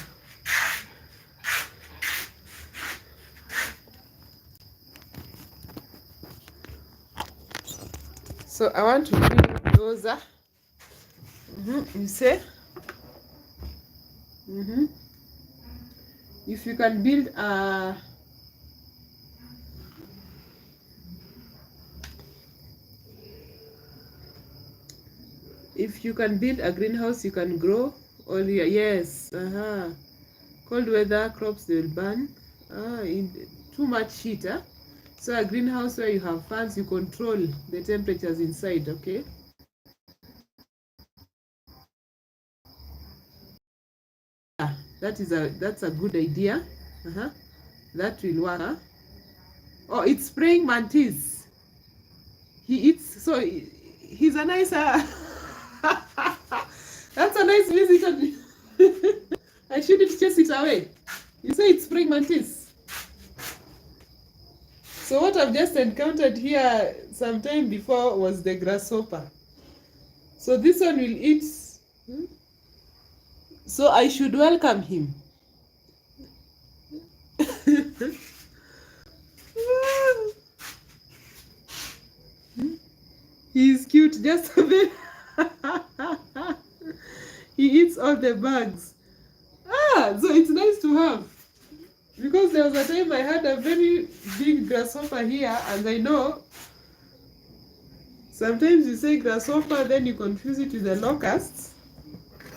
So I want to build those. You say? If you can build a greenhouse, you can grow all year. Yes. Cold weather crops, they will burn. In too much heat. So a greenhouse where you have fans, you control the temperatures inside. Okay. That's a good idea. That will work. Oh, it's praying mantis. He eats, so he's a nice that's a nice visitor. I shouldn't chase it away. You say it's praying mantis. So what I've just encountered here sometime before was the grasshopper. So this one will eat. So I should welcome him. He is cute, just a bit. He eats all the bugs. So it's nice to have. Because there was a time I had a very big grasshopper here, and I know sometimes you say grasshopper, then you confuse it with the locusts.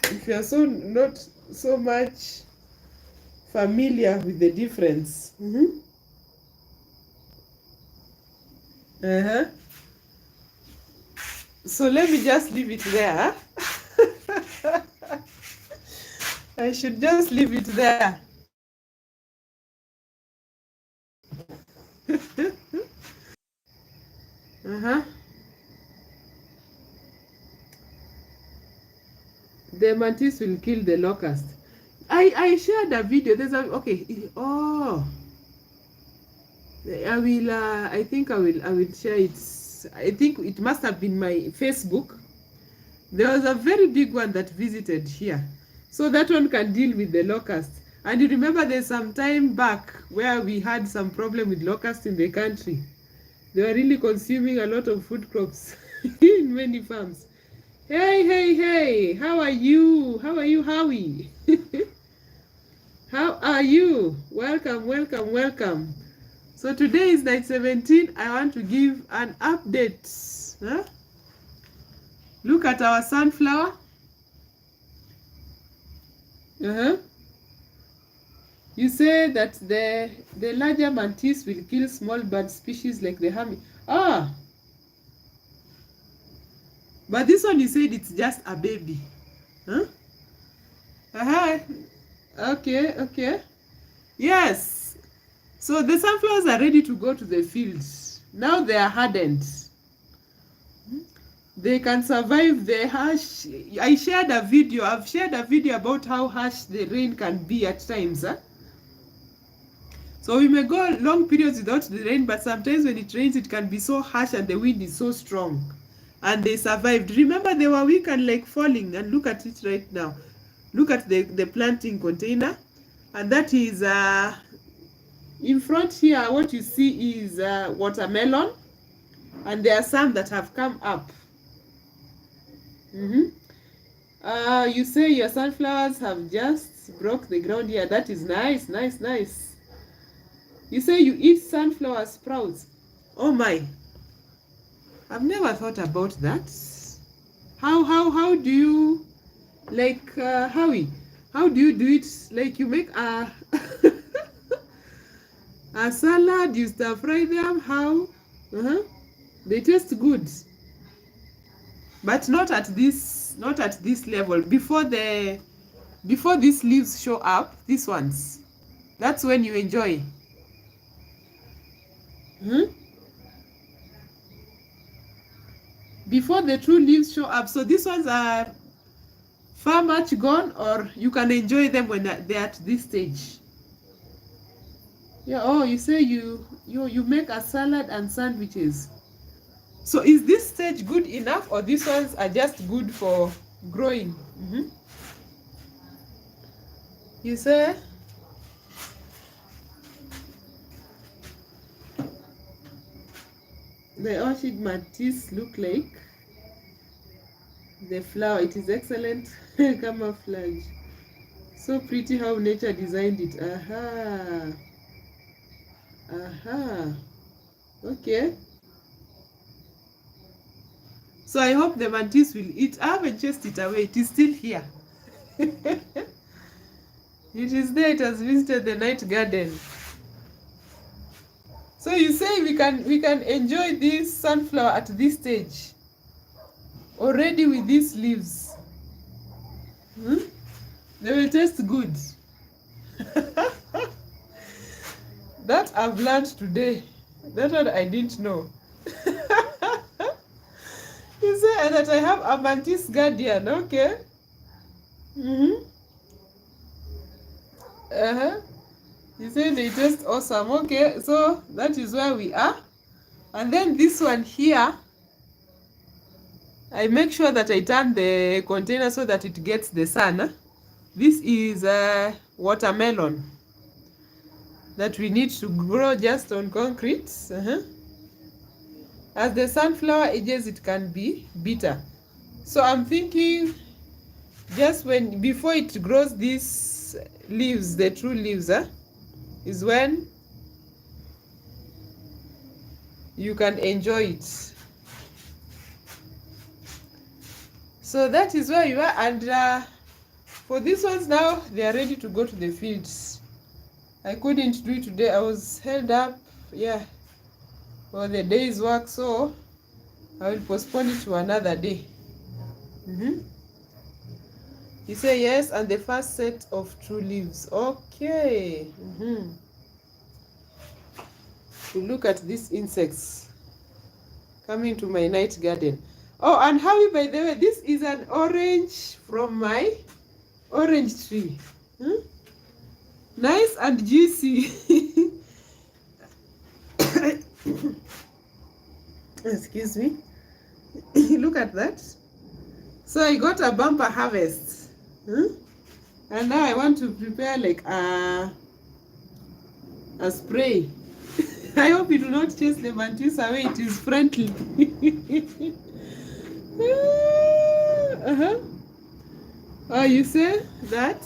If you are not so much familiar with the difference. So let me just leave it there. I should just leave it there. The mantis will kill the locust. I shared a video. There's a I think I will share it. I think it must have been my Facebook. There was a very big one that visited here. So that one can deal with the locust. And you remember there's some time back where we had some problem with locusts in the country. They were really consuming a lot of food crops in many farms. Hey, how are you? How are you, Howie? How are you? Welcome. So today is night 17. I want to give an update. Look at our sunflower. You say that the larger mantis will kill small bird species like the humming. But this one you said it's just a baby. Okay. Yes. So the sunflowers are ready to go to the field. Now they are hardened. They can survive the harsh. I've shared a video about how harsh the rain can be at times. So we may go long periods without the rain, but sometimes when it rains, it can be so harsh and the wind is so strong. And they survived. Remember, they were weak and like falling. And look at it right now. Look at the planting container. And that is, in front here, what you see is watermelon. And there are some that have come up. You say your sunflowers have just broke the ground here. That is nice. You say you eat sunflower sprouts. Oh my. I've never thought about that. How do you, like, Howie, how do you do it? Like, you make a a salad, you stir fry them, how? They taste good. But not at this level. Before these leaves show up, these ones, that's when you enjoy. before the true leaves show up. So these ones are far much gone, or you can enjoy them when they're at this stage. Yeah. Oh, you say you make a salad and sandwiches. So is this stage good enough, or these ones are just good for growing? You say the orchid mantis look like the flower. It is excellent camouflage. So pretty how nature designed it. Okay. So I hope the mantis will eat. I haven't chased it away. It is still here. It is there. It has visited the night garden. So you say we can enjoy this sunflower at this stage already with these leaves. They will taste good. That I've learned today. That one I didn't know. You say that I have a mantis guardian, okay? You say they taste awesome, okay? So that is where we are. And then this one here, I make sure that I turn the container so that it gets the sun. This is a watermelon that we need to grow just on concrete. As the sunflower ages, it can be bitter. So I'm thinking just before it grows these leaves, the true leaves, is when you can enjoy it. So that is where you are. And for these ones now, they are ready to go to the fields. I couldn't do it today. I was held up, for the day's work, so I will postpone it to another day. You say yes, and the first set of true leaves. Okay. To look at these insects coming to my night garden. Oh, and Howie, by the way, this is an orange from my orange tree. Nice and juicy. Excuse me. Look at that. So I got a bumper harvest. And now I want to prepare like a spray. I hope it will not chase the mantis away. It is friendly. Oh, you say that?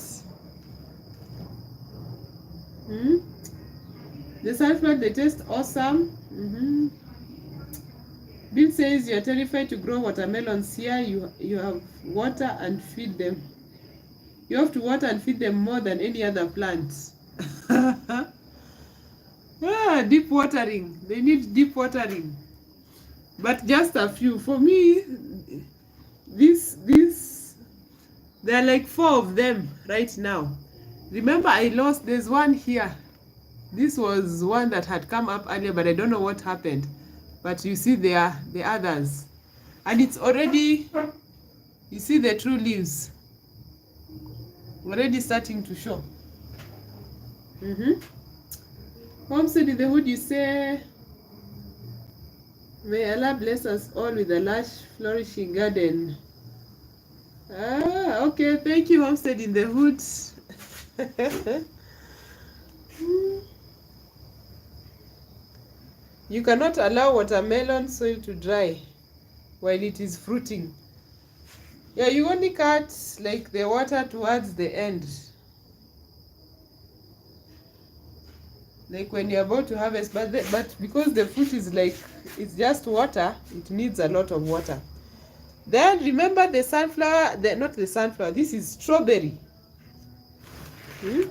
The sunflower, they taste awesome. Bill says you're terrified to grow watermelons here. You have water and feed them. You have to water and feed them more than any other plant. Deep watering. They need deep watering. But just a few. For me, there are like 4 of them right now. Remember, there's one here. This was one that had come up earlier, but I don't know what happened. But you see there the others. And it's already, you see the true leaves already starting to show. Homestead in the Hood, you say, may Allah bless us all with a lush, flourishing garden. Okay, thank you, Homestead in the Hood. You cannot allow watermelon soil to dry while it is fruiting. Yeah, you only cut like the water towards the end. Like when you're about to harvest, but because the fruit is like, it's just water, it needs a lot of water. Then remember the sunflower, not the sunflower, this is strawberry. Do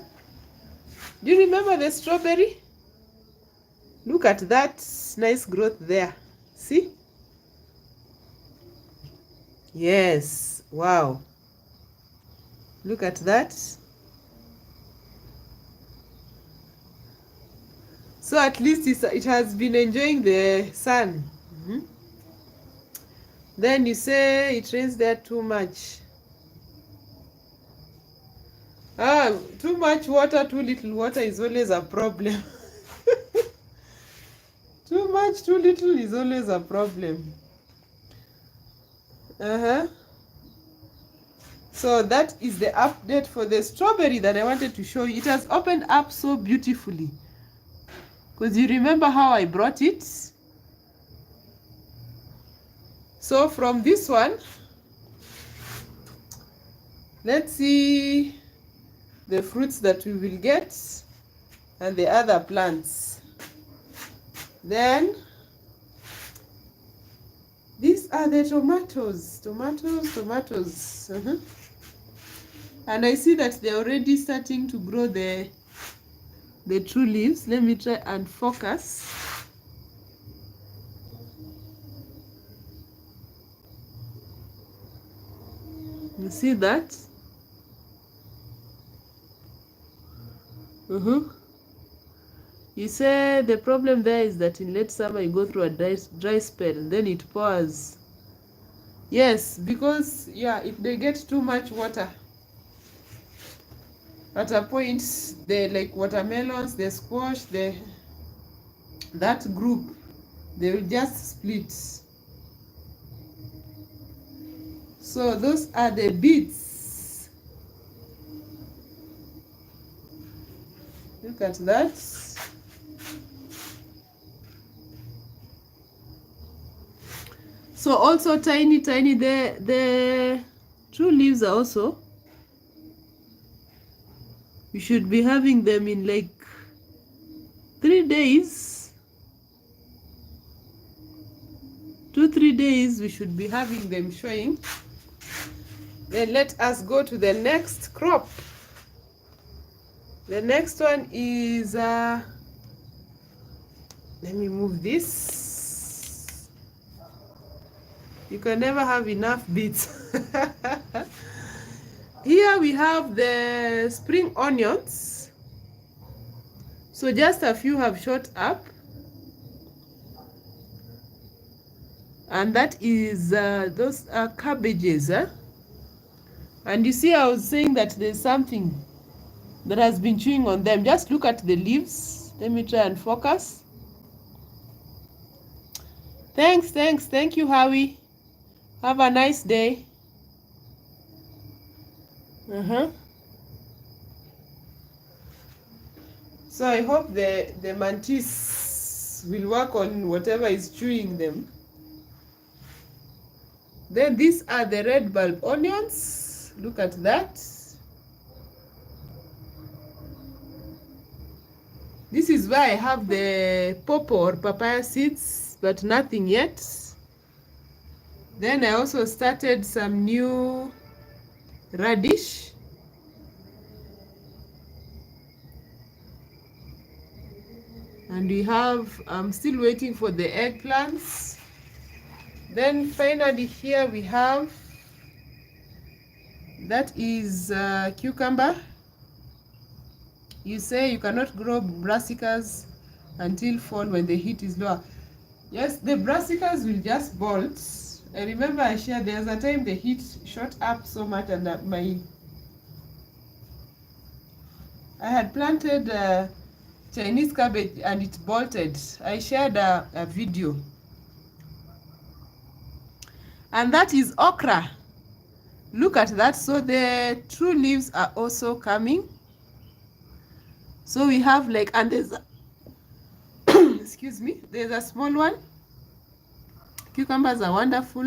you remember the strawberry? Look at that nice growth there. See? Yes. Wow. Look at that. So at least it has been enjoying the sun. Then you say it rains there too much. Too much water, too little water is always a problem. Too much, too little is always a problem. So that is the update for the strawberry that I wanted to show you. It has opened up so beautifully. Because you remember how I brought it? So from this one, let's see the fruits that we will get and the other plants. Then these are the tomatoes. And I see that they're already starting to grow the true leaves. Let me try and focus. You see that? You say the problem there is that in late summer you go through a dry spell, then it pours. Yes, because if they get too much water, at a point, they like watermelons, the squash, that group, they will just split. So those are the beets. Look at that. So also tiny, the true leaves are also, we should be having them in like 3 days. 2-3 days we should be having them showing. Then let us go to the next crop. The next one is let me move this. You can never have enough beets. Here we have the spring onions. So just a few have shot up. And that is, those are cabbages. And you see, I was saying that there's something that has been chewing on them. Just look at the leaves. Let me try and focus. Thanks. Thank you, Howie. Have a nice day. So I hope the mantis will work on whatever is chewing them. Then these are the red bulb onions. Look at that. This is where I have the pawpaw or papaya seeds, but nothing yet. Then I also started some new radish. And we have, I'm still waiting for the eggplants. Then finally here we have, that is cucumber. You say you cannot grow brassicas until fall when the heat is lower. Yes, the brassicas will just bolt. I remember I shared there's a time the heat shot up so much and I had planted Chinese cabbage and it bolted. I shared a video. And that is okra. Look at that. So the true leaves are also coming. So we have like, and there's a excuse me, there's a small one. Cucumbers are wonderful.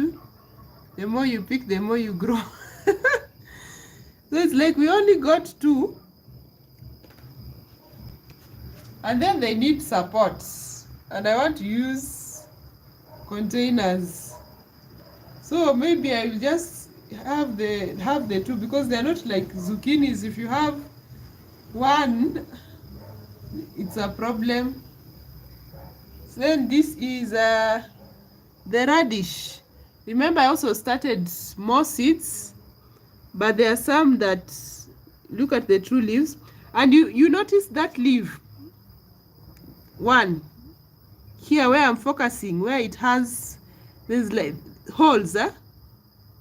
The more you pick, the more you grow. So it's like we only got 2. And then they need support. And I want to use containers. So maybe I will just have the 2 because they're not like zucchinis. If you have 1, it's a problem. So then this is the radish. Remember, I also started more seeds, but there are some that, look at the true leaves, and you notice that leaf 1 here where I'm focusing, where it has, there's like holes,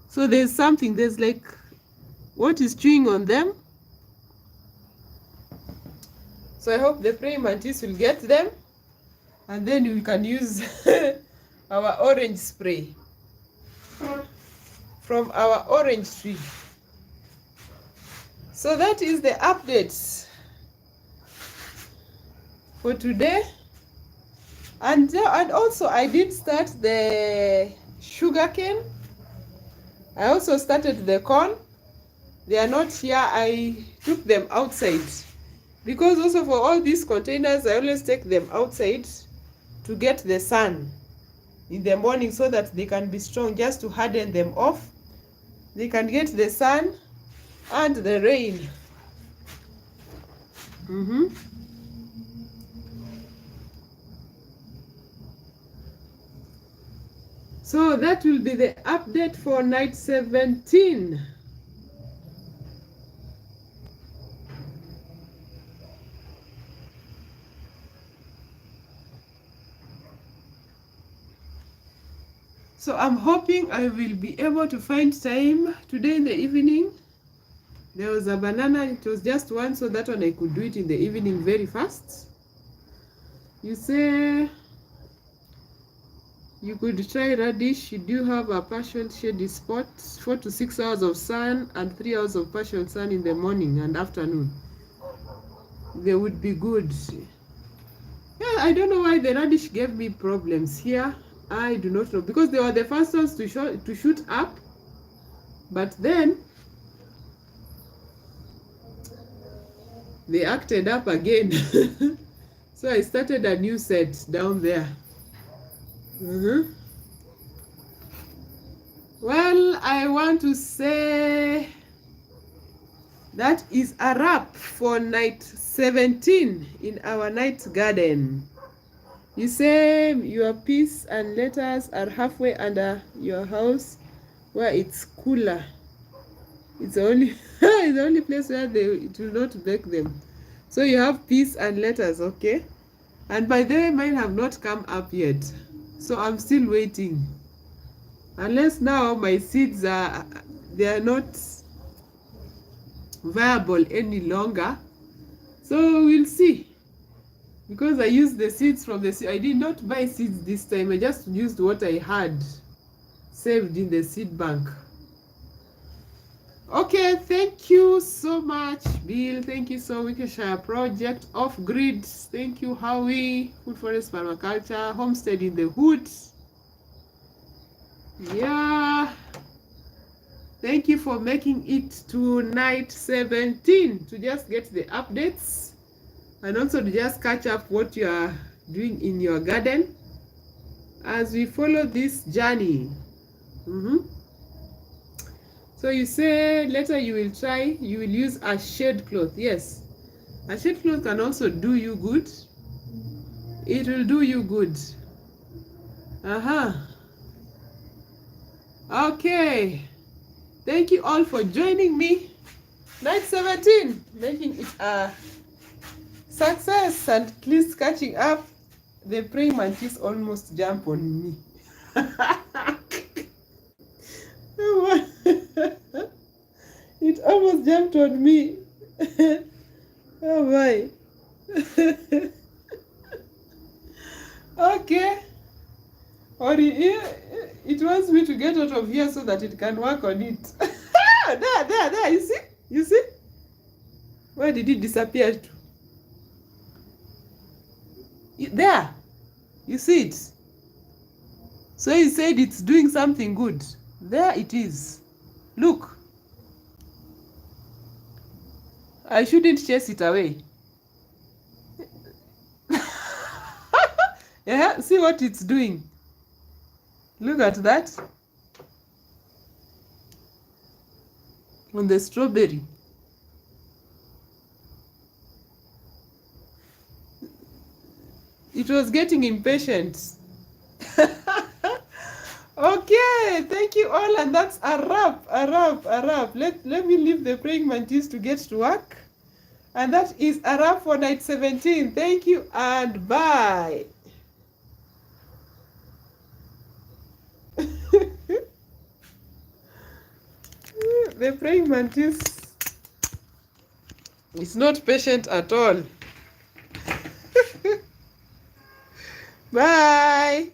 so there's something, there's like what is chewing on them. So I hope the praying mantis will get them, and then we can use our orange spray from our orange tree. So that is the updates for today. And also I did start the sugarcane. I also started the corn. They are not here. I took them outside, because also for all these containers I always take them outside to get the sun in the morning, so that they can be strong, just to harden them off. They can get the sun and the rain. So that will be the update for night 17. So I'm hoping I will be able to find time today in the evening. There was a banana, it was just one, so that one I could do it in the evening very fast. You say you could try radish. You do have a partial shady spot, 4 to 6 hours of sun and 3 hours of partial sun in the morning and afternoon. They would be good. Yeah, I don't know why the radish gave me problems here. I do not know, because they were the first ones to shoot up, but then they acted up again. So I started a new set down there. Well, I want to say that is a wrap for night 17 in our night garden. You say your peas and lettuce are halfway under your house where it's cooler. It's the only it's the only place where it will not bake them. So you have peas and lettuce, okay? And by the way, mine have not come up yet. So I'm still waiting. Unless now my seeds they are not viable any longer. So we'll see. Because I used the seeds from the seed. I did not buy seeds this time. I just used what I had saved in the seed bank. Okay, thank you so much, Bill. Thank you so much, Share Project, Off Grid. Thank you, Howie, Food Forest Permaculture, Homestead in the Hood. Yeah. Thank you for making it to night 17 to just get the updates. And also to just catch up what you are doing in your garden as we follow this journey. So you say later you will use a shade cloth. Yes, a shade cloth can also do you good. It will do you good. Okay, thank you all for joining me. Night 17, making it a success, and at least catching up. The praying mantis almost jumped on me. It almost jumped on me. Oh my. Okay. Or it wants me to get out of here so that it can work on it. There, you see? Where did it disappear to? There, you see it. So he said it's doing something good. There it is. Look, I shouldn't chase it away. Yeah, see what it's doing. Look at that on the strawberry. It was getting impatient. Okay, thank you all, and that's a wrap. Let me leave the praying mantis to get to work. And that is a wrap for night 17. Thank you and bye. The praying mantis is not patient at all. Bye.